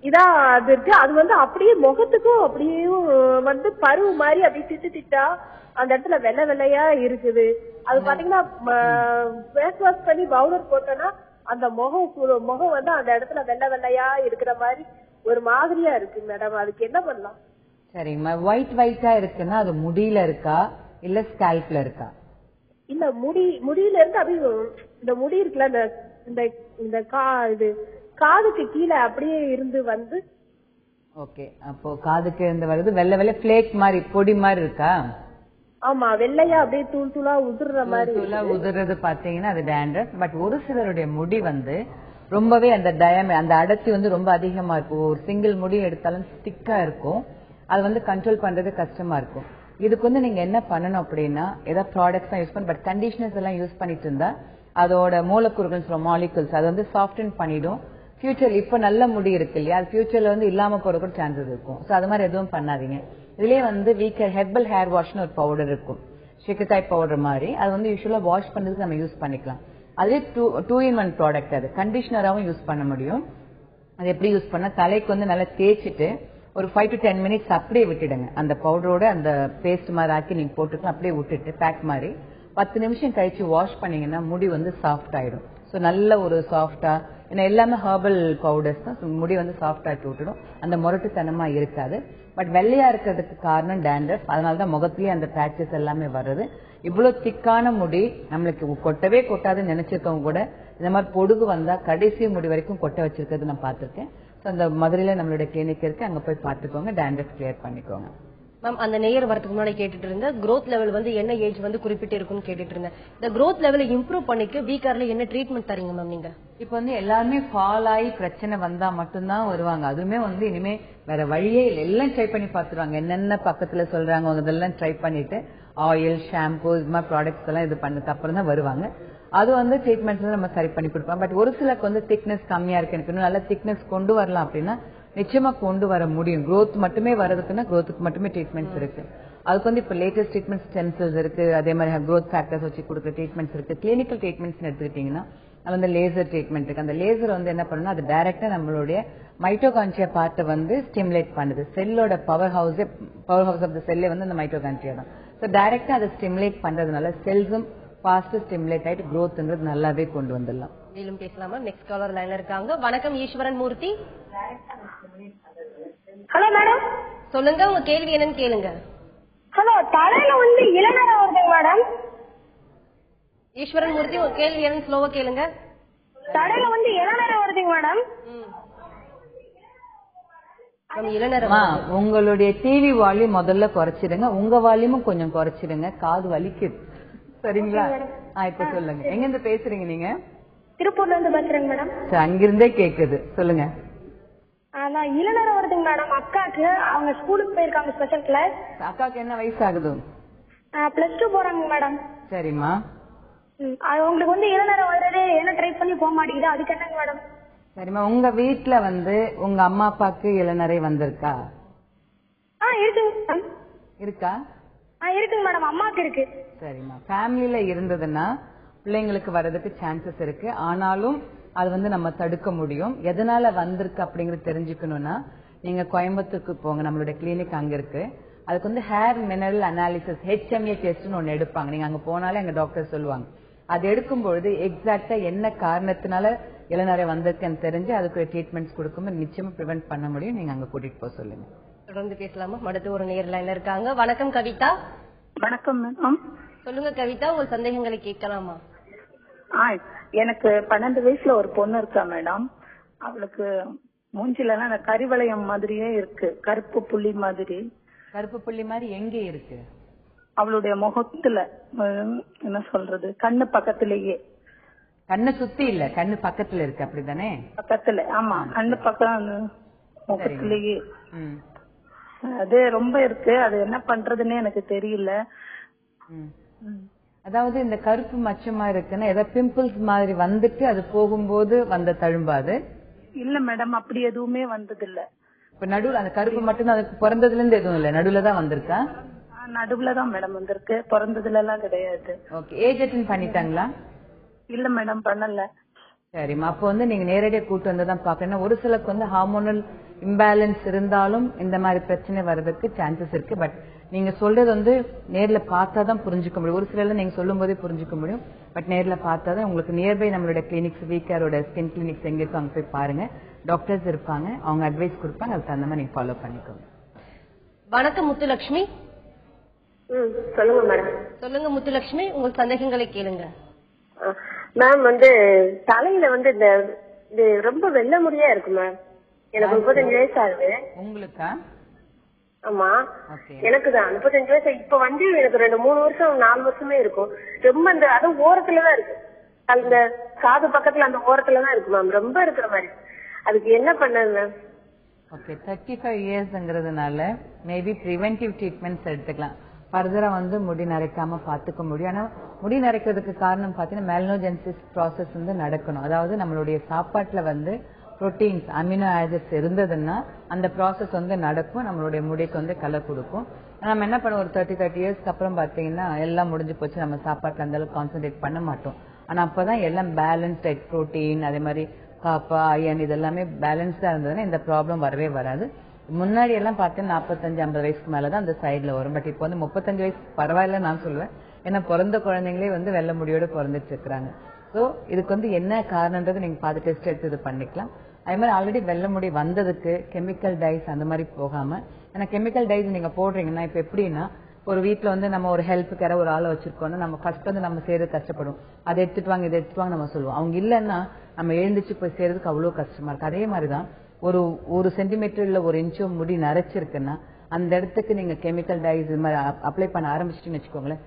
இதா அது இருக்கு. அது வந்து அப்படியே முகத்துக்கும் அப்படியே வந்து பருவு மாதிரி அப்படியே திட்டா அந்த இடத்துல வெள்ளையா இருக்குது. அது பாத்தீங்கன்னா ஃபேஸ் வாஷ் பண்ணி பவுடர் போட்டோம்னா அந்த முகம் வந்து அந்த இடத்துல வெள்ளையா இருக்கிற மாதிரி ஒரு மாதிரியா இருக்கு மேடம். அதுக்கு என்ன பண்ணலாம்? சரிங்கம்மா. ஒயிட்டா இருக்குன்னா அது முடியில இருக்கா இல்ல ஸ்கேல்ப்ல இருக்கா? இல்ல முடியில இருந்து அப்படியே இந்த முடி இருக்குல்ல, இந்த இது காதுக்கு கீழே அப்படியே இருந்து வந்து. ஓகே, அப்போ காதுக்கு இருந்து வருது வெள்ளை பிளேக் மாதிரி பொடி மாதிரி இருக்கா? ஆமா, வெள்ளையா அப்படியே தூளா உதிர்ற மாதிரி. உதிர்றது பாத்தீங்கன்னா அது டேண்ட்ரஃப். பட் ஒரு சிலருடைய முடி வந்து ரொம்பவே அந்த அந்த அடர்த்தி வந்து ரொம்ப அதிகமா இருக்கும். ஒரு சிங்கிள் முடி எடுத்தாலும் ஸ்டிக்கா இருக்கும், அது வந்து கண்ட்ரோல் பண்றது கஷ்டமா இருக்கும். இதுக்கு வந்து நீங்க என்ன பண்ணணும் அப்படின்னா, ஏதாவது ப்ராடக்ட்ஸ் தான் யூஸ் பண்ண, பட் கண்டிஷனர்ஸ் எல்லாம் யூஸ் பண்ணிட்டு இருந்தா அதோட மூலக்கூறுகள் மாலிகுல்ஸ் அது வந்து சாஃப்டன் பண்ணிடும். ஃபியூச்சர் இப்ப நல்ல முடி இருக்கு இல்லையா, அது ஃபியூச்சர்ல வந்து இல்லாம போற கூட சான்சஸ் இருக்கும். சோ அது மாதிரி எதுவும் பண்ணாதீங்க. இதுலயே வந்து ஹெர்பல் ஹேர் வாஷ்னு ஒரு பவுடர் இருக்கும், ஷிகதாய் பவுடர் மாதிரி. அது வந்து யூஸ்வலா வாஷ் பண்றதுக்கு நம்ம யூஸ் பண்ணிக்கலாம். அதே 2-in-1 ப்ராடக்ட். அது கண்டிஷனராவும் யூஸ் பண்ண முடியும். அது எப்படி யூஸ் பண்ணா, தலைக்கு வந்து நல்லா தேய்ச்சிட்டு ஒரு 5 to 10 minutes அப்படியே விட்டுடுங்க. அந்த பவுடரோட அந்த பேஸ்ட் மாதிரி ஆக்கி நீங்க போட்டுக்கலாம். அப்படியே விட்டுட்டு பேக் மாதிரி 10 நிமிஷம் கழிச்சு வாஷ் பண்ணீங்கன்னா முடி வந்து சாஃப்ட் ஆயிடும். சோ நல்ல ஒரு சாஃப்டா, ஏன்னா எல்லாமே ஹெர்பல் பவுடர்ஸ் தான், முடி வந்து சாஃப்ட் ஆக்கி விட்டுடும், அந்த முரட்டுத்தனமா இருக்காது. பட் வெள்ளையா இருக்கிறதுக்கு காரணம் டேண்ட்ரஃப். அதனாலதான் முகத்திலேயே அந்த பேச்சஸ் எல்லாமே வருது. இவ்வளவு திக்கான முடி நம்மளுக்கு கொட்டவே கொட்டாதுன்னு நினைச்சிருக்கவங்க கூட இந்த மாதிரி பொடுகு வந்தா கடைசி முடி வரைக்கும் கொட்ட வச்சிருக்கிறது நான் பாத்திருக்கேன். அந்த மதுரையில நம்மளுடைய கிளினிக் இருக்கு, அங்க போய் பாத்துக்கோங்க, டேண்ட்ரஃப் கிளியர் பண்ணிக்கோங்க. மேம், அந்த நேயர் வரதுக்கு முன்னாடி கேட்டுட்டு இருந்த growth லெவல் வந்து என்ன ஏஜ் வந்து குறிப்பிட்டு இருக்குன்னு கேட்டுட்டு இருந்தேன். இந்த growth லெவலை இம்ப்ரூவ் பண்ணிக்க வீக்கார்ல என்ன ட்ரீட்மெண்ட் தரீங்க மேம் நீங்க? இப்ப வந்து எல்லாருமே ஃபால் ஆகி பிரச்சனை வந்தா மட்டும்தான் வருவாங்க. அதுவுமே வந்து இனிமே வேற வழியே இல்லை, எல்லாம் ட்ரை பண்ணி பாத்துருவாங்க. என்னென்ன பக்கத்துல சொல்றாங்க அதெல்லாம் ட்ரை பண்ணிட்டு ஆயில், ஷாம்பு, இது மாதிரி ப்ராடக்ட்ஸ் எல்லாம் இது பண்ணதுக்கு அப்புறம் தான் வருவாங்க. அது வந்து ட்ரீட்மெண்ட்ஸ் நம்ம சரி பண்ணி கொடுப்போம். பட் ஒரு சிலருக்கு வந்து திக்னஸ் கம்மியா இருக்கு, எனக்கு இன்னும் நல்ல திக்னஸ் கொண்டு வரலாம் அப்படின்னா நிச்சயமா கொண்டு வர முடியும். growth மட்டுமே வரதுக்குன்னா growthக்கு மட்டுமே ட்ரீட்மெண்ட்ஸ் இருக்கு. அதுக்கு வந்து இப்ப லேட்டஸ்ட் ட்ரீட்மெண்ட் ஸ்டெம் செல்ஸ் இருக்கு, அதே மாதிரி growth ஃபேக்டர்ஸ் வச்சு கொடுக்குற ட்ரீட்மெண்ட்ஸ் இருக்கு. கிளினிக்கல் ட்ரீட்மெண்ட்ஸ் எடுத்துக்கிட்டீங்கன்னா அது வந்து லேசர் ட்ரீட்மெண்ட் இருக்கு. அந்த லேசர் வந்து என்ன பண்ணணும், அது டைரக்டா நம்மளுடைய மைட்டோகான்ட்ரியா பார்ட்டை வந்து ஸ்டிமுலேட் பண்ணுது. செல்லோட பவர் ஹவுஸ் ஆஃப் த செல்லே வந்து அந்த மைட்டோகான்ட்ரியா தான். ஸோ டைரக்டா அதை ஸ்டிமுலேட் பண்றதுனால செல்ஸும் ஃபாஸ்ட் ஸ்டிமுலேட் ஆயிட்டு growthன்றது நல்லாவே கொண்டு வந்துடலாம். மேலும் பேசலாமா? நெக்ஸ்ட் காலர் லைன்ல இருக்காங்க. வணக்கம் ஈஸ்வரன் மூர்த்தி. ஹலோ மேடம், சொல்லுங்க, உங்க கேள்வி என்னன்னு கேளுங்க. ஹலோ, தலையில வந்து இளநரை வருதுங்க மேடம். ஈஸ்வரன் மூர்த்தி, உங்க கேள்வி என்னன்னு ஸ்லோவா கேளுங்க. தலையில வந்து இளநரை வருதுங்க மேடம். உங்களுடைய டிவி வால்யூம் முதல்ல குறைச்சிடுங்க, உங்க வால்யூமும் கொஞ்சம் குறைச்சிடுங்க, காது வலிக்குது. சரிங்களா? இப்ப சொல்லுங்க. எங்க இருந்து பேசுறீங்க நீங்க? திருப்பூர்ல இருந்து பேசுறேங்க மேடம். அங்கிருந்தே கேக்குது, சொல்லுங்க. நான் இளநரம் வருதுங்க மேடம் அக்காக்கு. அவங்க ஸ்கூலுக்கு போயிருக்காங்க ஸ்பெஷல் கிளாஸ். அக்காக்கு என்ன வயசு ஆகுது? +2 போறாங்க மேடம். சரிம்மா. உங்களுக்கு வந்து இளநரம் வர்றது என்ன ட்ரை பண்ணி போக மாட்டேங்குது, அதுக்கு என்னங்க மேடம்? சரிம்மா, உங்க வீட்டுல வந்து உங்க அம்மா அப்பாக்கு இளநரை வந்திருக்கா? இருக்குங்க மேடம். இருக்கா? இருக்குங்க மேடம், அம்மாக்கு இருக்கு. சரிம்மா, ஃபேமிலில இருந்ததுன்னா பிள்ளைங்களுக்கு வர்றதுக்கு சான்சஸ் இருக்கு. ஆனாலும் அது வந்து நம்ம தடுக்க முடியும். எதனால வந்திருக்கு அப்படிங்கறது தெரிஞ்சுக்கணும்னா நீங்க கோயம்புத்தூருக்கு போங்க, நம்மளுடைய கிளினிக் அங்க இருக்கு. அதுக்கு வந்து ஹேர் மினரல் அனாலிசிஸ் HMA டெஸ்ட்னு ஒன்னு எடுப்பாங்க. நீங்க அங்க போனாலே அங்க டாக்டர் சொல்லுவாங்க. அது எடுக்கும்பொழுது எக்ஸாக்டா என்ன காரணத்தினால இளநரை வந்திருக்குன்னு தெரிஞ்சு அதுக்கு ட்ரீட்மெண்ட்ஸ் கொடுக்கும்போது நிச்சயமா ப்ரிவென்ட் பண்ண முடியும். நீங்க அங்க கூட்டிட்டு போக சொல்லுங்க. தொடர்ந்து பேசலாமா? அடுத்து ஒரு நேர் லைன்ல இருக்காங்க. வணக்கம் கவிதா. வணக்கம் மேடம். சொல்லுங்க கவிதா, உங்க சந்தேகங்களை கேட்கலாமா? எனக்கு 12 வயசுல ஒரு பொண்ணு இருக்கா மேடம். அவளுக்கு மூஞ்சில அந்த கரிவளையம் மாதிரியே இருக்கு, கருப்பு புள்ளி மாதிரி. கருப்பு புள்ளி மாதிரி எங்க இருக்கு? அவளுடைய முகத்துல, என்ன சொல்றது, கண்ணு பக்கத்திலேயே. கண்ணு சுத்தி இல்ல, கண்ணு பக்கத்துல இருக்கு, அப்படிதானே? பக்கத்துல, ஆமா, கண்ணு பக்கம் முகத்திலேயே. அது ரொம்ப இருக்கு, அது என்ன பண்றதுன்னு எனக்கு தெரியல. அதாவது இந்த கருப்பு மச்சமா இருக்குன்னா ஏதாவது பிம்பிள்ஸ் மாதிரி வந்துட்டு அது போகும்போது வந்த தழும்பாது இல்ல மேடம், அப்படி எதுவுமே வந்தது இல்ல. இப்ப நடுவுல அந்த கருப்பு மட்டும் அதுக்கு பிறந்ததுல இருந்து எதுவும் இல்ல, நடுவுல தான் வந்திருக்கா? நடுவுலதான் மேடம் வந்திருக்கு, பிறந்ததுல எல்லாம் கிடையாது. ஓகே, ஏஜ் அட்டெண்ட் பண்ணிட்டாங்களா? இல்ல மேடம், பண்ணல. சரிம்மா, அப்ப வந்து நீங்க நேரடியா கூட்டு வந்துதான் பாக்கணும். ஒரு சிலருக்கு வந்து ஹார்மோனல் இம்பேலன்ஸ் இருந்தாலும் இந்த மாதிரி பிரச்சனை வர்றதுக்கு சான்சஸ் இருக்கு. பட் நீங்க சொல்றது வந்து நேர்ல பார்த்தாதான் புரிஞ்சுக்க முடியும். ஒரு சில நீங்க சொல்லும் போதே புரிஞ்சுக்க முடியும். பட் நேர்ல பார்த்தாதான் உங்களுக்கு நியர்பை நம்மளுடைய கிளினிக்ஸ், வீக்காரோட ஸ்கின் கிளினிக்ஸ் எங்க இருக்கோ அங்க போய் பாருங்க. டாக்டர்ஸ் இருப்பாங்க, அவங்க அட்வைஸ் கொடுப்பாங்க, அதுக்கு தகுந்த மாதிரி நீங்க ஃபாலோ பண்ணிக்கோங்க. வணக்கம் முத்துலட்சுமி. சொல்லுங்க மேடம். சொல்லுங்க முத்துலட்சுமி, உங்க சந்தேகங்களை கேளுங்க. மேம் வந்து தலையில வந்து இந்த ரொம்ப வெள்ள முடியா இருக்கு மேம். எனக்கு 35 வயசு ஆகுது. உங்களுக்கா? ஆமா, எனக்கு தான் 35 வயசு. இப்ப வந்து எனக்கு 2-3 வருஷம் 4 வருஷமே இருக்கும். ரொம்ப இந்த அது ஓரத்துலதான் இருக்கு, அந்த காது பக்கத்துல அந்த ஓரத்துலதான் இருக்கு மேம், ரொம்ப இருக்கிற மாதிரி. அதுக்கு என்ன பண்ணது மேம்? ஓகே, 35 இயர்ஸ்ங்கிறதுனால மேபி பிரிவென்டிவ் ட்ரீட்மெண்ட்ஸ் எடுத்துக்கலாம். ஃபர்தரா வந்து முடி நரைக்காம பாத்துக்க முடியும். ஆனா முடி நரைக்கிறதுக்கு காரணம் பாத்தீங்கன்னா மெலனோஜென்சிஸ் ப்ராசஸ் வந்து நடக்கணும். அதாவது நம்மளுடைய சாப்பாட்டுல வந்து புரோட்டீன்ஸ், அமினோ ஆசிட்ஸ் இருந்ததுன்னா அந்த ப்ராசஸ் வந்து நடக்கும், நம்மளுடைய முடிக்கு வந்து கலர் கொடுக்கும். நம்ம என்ன பண்ணுவோம், ஒரு 30 இயர்ஸ்க்கு அப்புறம் பாத்தீங்கன்னா எல்லாம் முடிஞ்சு போச்சு, நம்ம சாப்பாட்டுல அந்த அளவுக்கு கான்சென்ட்ரேட் பண்ண மாட்டோம். ஆனா அப்பதான் எல்லாம் பேலன்ஸ்ட் டைட், புரோட்டீன், அதே மாதிரி காப்பா, அயன், இதெல்லாமே பேலன்ஸ்டா இருந்ததுன்னா இந்த ப்ராப்ளம் வரவே வராது. முன்னாடி எல்லாம் பார்த்தீங்கன்னா 45-50 வயசுக்கு மேலதான் அந்த சைட்ல வரும். பட் இப்போ வந்து 35 வயசு பரவாயில்ல நான் சொல்லுவேன். ஏன்னா பிறந்த குழந்தைங்களே வந்து வெள்ளை முடியோட பிறந்துட்டு இருக்கிறாங்க. சோ இதுக்கு வந்து என்ன காரணம்ன்றது நீங்க பார்த்து டெஸ்ட் எடுத்து இது பண்ணிக்கலாம். அதே மாதிரி ஆல்ரெடி வெள்ளை முடி வந்ததுக்கு கெமிக்கல் டைஸ் அந்த மாதிரி போகாம, ஏன்னா கெமிக்கல் டைஸ் நீங்க போடுறீங்கன்னா இப்ப எப்படின்னா, ஒரு வீட்டுல வந்து நம்ம ஒரு ஹெல்ப்புக்கார ஒரு ஆளை வச்சிருக்கோம்னா நம்ம ஃபர்ஸ்ட் வந்து நம்ம செய்யறது கஷ்டப்படும். அதை எடுத்துட்டு வாங்க, இதை எடுத்துட்டு வாங்க நம்ம சொல்லுவோம். அவங்க இல்லைன்னா நம்ம எழுந்துச்சு போய் செய்யறதுக்கு அவ்வளவு கஷ்டமா இருக்கு. அதே மாதிரிதான் ஒரு சென்டிமீட்டர் இல்ல 1 இன்ச்சோ முடி நரைச்சிருக்குன்னா அந்த இடத்துக்கு நீங்க கெமிக்கல் டைஸ் இது மாதிரி அப்ளை பண்ண ஆரம்பிச்சிட்டீங்கன்னு வச்சுக்கோங்களேன்,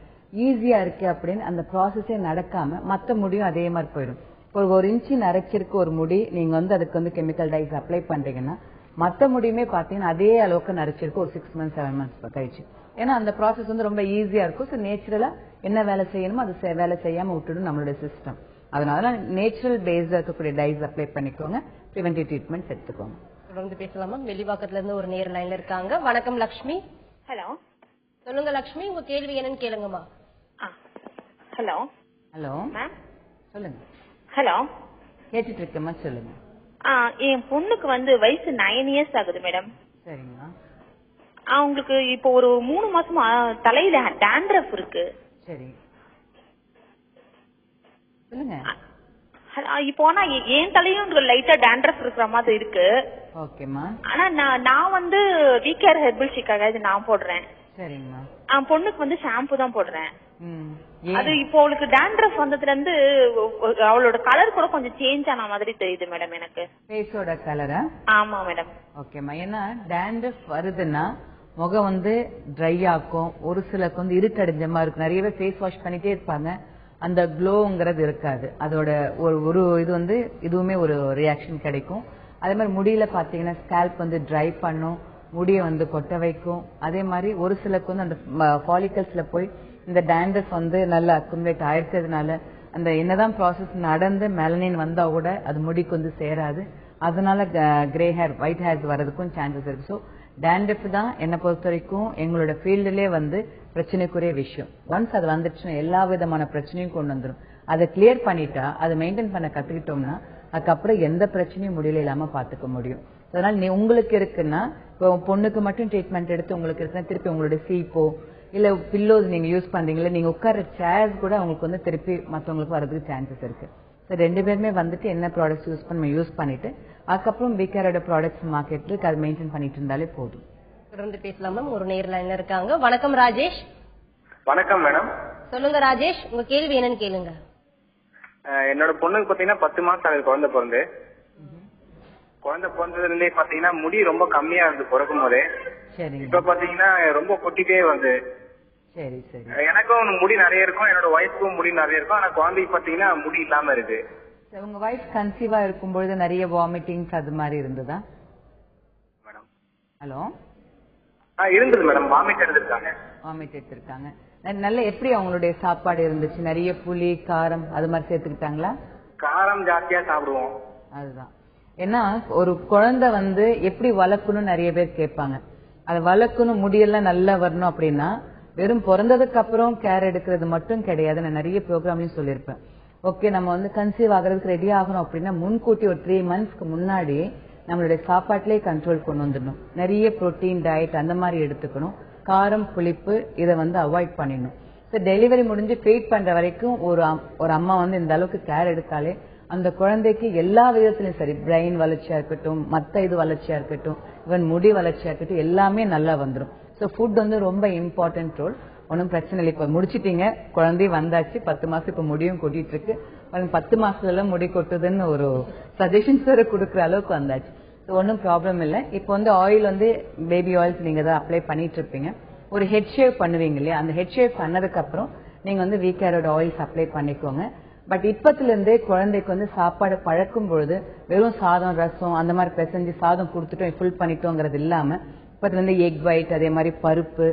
ஈஸியா இருக்கு அப்படின்னு அந்த ப்ராசஸே நடக்காம மத்த முடியும் அதே மாதிரி போயிடும். ஒரு 1 இன்ச்சு நரைச்சிருக்கு ஒரு முடி, நீங்க வந்து அதுக்கு வந்து கெமிக்கல் டைஸ் அப்ளை பண்றீங்கன்னா மத்த முடியுமே பாத்தீங்கன்னா அதே அளவுக்கு நரைச்சிருக்கு ஒரு 6 months 7 months கழிச்சு. ஏன்னா அந்த ப்ராசஸ் வந்து ரொம்ப ஈஸியா இருக்கும். ஸோ நேச்சுரலா என்ன வேலை செய்யணுமோ அது வேலை செய்யாம விட்டுடும் நம்மளுடைய சிஸ்டம். அதனால நேச்சுரல் பேஸ்டா இருக்கக்கூடிய டைஸ் அப்ளை பண்ணிக்கோங்க, பிரிவென்டிவ் ட்ரீட்மெண்ட்ஸ் எடுத்துக்கோங்க. தொடர்ந்து பேசலாமா? வெளிவாக்கத்துல இருந்து ஒரு நேர் லைன்ல இருக்காங்க. வணக்கம் லட்சுமி. ஹலோ, சொல்லுங்க லட்சுமி, உங்க கேள்வி என்னன்னு கேளுங்கம்மா. ஹலோ. ஹலோ மேம், சொல்லுங்க. ஹலோ, கேட்டுட்டு இருக்கேம்மா, சொல்லுங்க. என் பொண்ணுக்கு வந்து வயசு 9 இயர்ஸ் ஆகுது மேடம். சரிங்கம்மா. அவங்களுக்கு இப்போ ஒரு 3 மாசமா தலையில டேண்ட்ரஃப் இருக்கு. சரி, சொல்லுங்க. இப்போ ஆனா என் தலையும் லைட்டா டேண்ட்ரஃப் இருக்கிற மாதிரி இருக்கு. ஓகேம்மா. ஆனா நான் வந்து வீக்கேர் ஹெர்பல் ஷீக்காக இது நான் போடுறேன். சரிங்கம்மா. பொண்ணுக்கு வந்து ஷாம்பு தான் போடுறேன். அது இப்போ அவளுக்கு டேண்ட்ரஃப் வந்ததுல இருந்து அவளோட கலர் கூட கொஞ்சம் சேஞ்ச் ஆன மாதிரி தெரியுது மேடம் எனக்கு. ஃபேஸோட கலரா? ஆமா மேடம். ஓகேம்மா. ஏன்னா டேண்ட்ரஃப் வருதுன்னா முகம் வந்து ட்ரை ஆக்கும், ஒரு சிலருக்கு வந்து இருட்டடிஞ்ச மாதிரி இருக்கும். நிறைய பேர் ஃபேஸ் வாஷ் பண்ணிட்டே இருப்பாங்க, அந்த க்ளோங்கிறது இருக்காது. அதோட ஒரு இது வந்து இதுவுமே ஒரு ரியாக்ஷன் கிடைக்கும். அதே மாதிரி முடியில பாத்தீங்கன்னா ஸ்கேல்ப் வந்து ட்ரை பண்ணும், முடியை வந்து கொட்ட வைக்கும். அதே மாதிரி ஒரு சிலருக்கு வந்து அந்த ஃபாலிகல்ஸ்ல போய் இந்த டேண்ட்ரஃப் வந்து நல்லா அக்குமுலேட் ஆயிருக்கிறதுனால அந்த என்னதான் ப்ராசஸ் நடந்து மெலனின் வந்தா கூட அது முடிக்கு வந்து சேராது. அதனால கிரே ஹேர் ஒயிட் ஹேர்ஸ் வர்றதுக்கும் சான்சஸ் இருக்கு. ஸோ டேண்ட்ரஃப் தான் என்னை பொறுத்த வரைக்கும் எங்களோட ஃபீல்டுலேயே வந்து பிரச்சனைக்குரிய விஷயம். ஒன்ஸ் அது வந்துடுச்சுன்னா எல்லா விதமான பிரச்சனையும் கொண்டு வந்துடும். அதை கிளியர் பண்ணிட்டா அதை மெயின்டைன் பண்ண கத்துக்கிட்டோம்னா அதுக்கப்புறம் எந்த பிரச்சனையும் முடியல இல்லாம பாத்துக்க முடியும். அதனால உங்களுக்கு இருக்குன்னா இப்போ பொண்ணுக்கு மட்டும் ட்ரீட்மெண்ட் எடுத்து உங்களுக்கு இருக்குன்னா திருப்பி உங்களோட சீப்போ இல்ல பில்லோஸ் நீங்க யூஸ் பண்றீங்களா, நீங்க உட்கார சேர்ஸ் கூட உங்களுக்கு வந்து திருப்பி மத்தவங்களுக்கு வரதுக்கு சான்சஸ் இருக்கு. ரெண்டு பேருமே வந்துட்டு என்ன ப்ராடக்ட்ஸ் யூஸ் பண்ணிட்டு அதுக்கப்புறம் விகேரோட ப்ராடக்ட்ஸ் மார்க்கெட்டுக்கு அதை மெயின்டைன் பண்ணிட்டு இருந்தாலே போதும். தொடர்ந்து பேசலாம் மேம். ஒரு நேர்ல இருக்காங்க. வணக்கம் ராஜேஷ். வணக்கம் மேடம். சொல்லுங்க ராஜேஷ், உங்க கேள்வி என்னன்னு கேளுங்க. என்னோட பொண்ணுக்கு பாத்தீங்கன்னா 10 மாசம் ஆகுது குழந்தை பிறந்து. குழந்தை பிறந்ததுல இருந்தே பாத்தீங்கன்னா முடி ரொம்ப கம்மியா இருந்து பிறக்கும் போதே இப்ப பாத்தீங்கன்னா ரொம்ப கொட்டிட்டே வந்து. சரி சரி. எனக்கும் முடி நிறைய இருக்கும், என்னோட ஒய்ஃப்க்கும் முடி நிறைய இருக்கும். ஆனா குழந்தைக்கு பாத்தீங்கன்னா முடி இல்லாம இருக்கு. உங்க வைஃப் கன்சீவா இருக்கும்பொழுது நிறைய வாமிட்டிங்ஸ் அது மாதிரி இருந்ததா மேடம்? ஹலோ. இருந்தது மேடம். வாமிட் எடுத்திருக்காங்க. வாமிட் எடுத்திருக்காங்க. நல்ல எப்படி அவங்களுடைய சாப்பாடு இருந்துச்சு? நிறைய புளி காரம் அது மாதிரி சேர்த்துக்கிட்டாங்களா? காரம் ஜாஸ்தியா சாப்பிடுவோம். அதுதான். ஏன்னா ஒரு குழந்தை வந்து எப்படி வளர்க்கணும் நிறைய பேர் கேட்பாங்க. அதை வளர்க்கணும் முடியெல்லாம் நல்லா வரணும் அப்படின்னா வெறும் பிறந்ததுக்கு அப்புறம் கேர் எடுக்கிறது மட்டும் கிடையாது. நான் நிறைய ப்ரோக்ராம்லயும் சொல்லியிருப்பேன். ஓகே, நம்ம வந்து கன்சீவ் ஆகிறதுக்கு ரெடி ஆகணும் அப்படின்னா முன்கூட்டி ஒரு 3 monthsக்கு முன்னாடி நம்மளுடைய சாப்பாட்டிலே கண்ட்ரோல் கொண்டு வந்துடணும். நிறைய புரோட்டீன் டயட் அந்த மாதிரி எடுத்துக்கணும். காரம் புளிப்பு இதை வந்து அவாய்ட் பண்ணிடணும். ஸோ டெலிவரி முடிஞ்சு ஃபீட் பண்ற வரைக்கும் ஒரு அம்மா வந்து இந்த அளவுக்கு கேர் எடுத்தாலே அந்த குழந்தைக்கு எல்லா விதத்திலும் சரி, பிரெயின் வளர்ச்சியா இருக்கட்டும், மத்த இது வளர்ச்சியா இருக்கட்டும், ஈவன் முடி வளர்ச்சியா இருக்கட்டும், எல்லாமே நல்லா வந்துடும். ஸோ ஃபுட் வந்து ரொம்ப இம்பார்ட்டன்ட் ரோல். ஒன்றும் பிரச்சனை இல்லை. இப்ப முடிச்சிட்டீங்க, குழந்தை வந்தாச்சு, 10 மாசம் இப்ப முடியும் கொட்டிட்டு இருக்கு. 10 மாசத்துல முடி கொட்டுதுன்னு ஒரு சஜஷன்ஸ் வேற கொடுக்குற அளவுக்கு வந்தாச்சு. ஒன்னும் ப்ராப்ளம் இல்லை. இப்போ வந்து ஆயில் வந்து பேபி ஆயில்ஸ் நீங்க தான் அப்ளை பண்ணிட்டு இருப்பீங்க. ஒரு ஹெட் ஷேவ் பண்ணுவீங்க இல்லையா, அந்த ஹெட் ஷேவ் பண்ணதுக்கு அப்புறம் நீங்க வந்து விகேரோட ஆயில்ஸ் அப்ளை பண்ணிக்கோங்க. பட் இப்பத்துல இருந்தே குழந்தைக்கு வந்து சாப்பாடு பழக்கும் பொழுது வெறும் சாதம் ரசம் அந்த மாதிரி பிசைஞ்சு சாதம் கொடுத்துட்டோம் ஃபுல் பண்ணிட்டோங்கிறது இல்லாம இப்பத்துல இருந்து எக் ஒயிட் அதே மாதிரி பருப்பு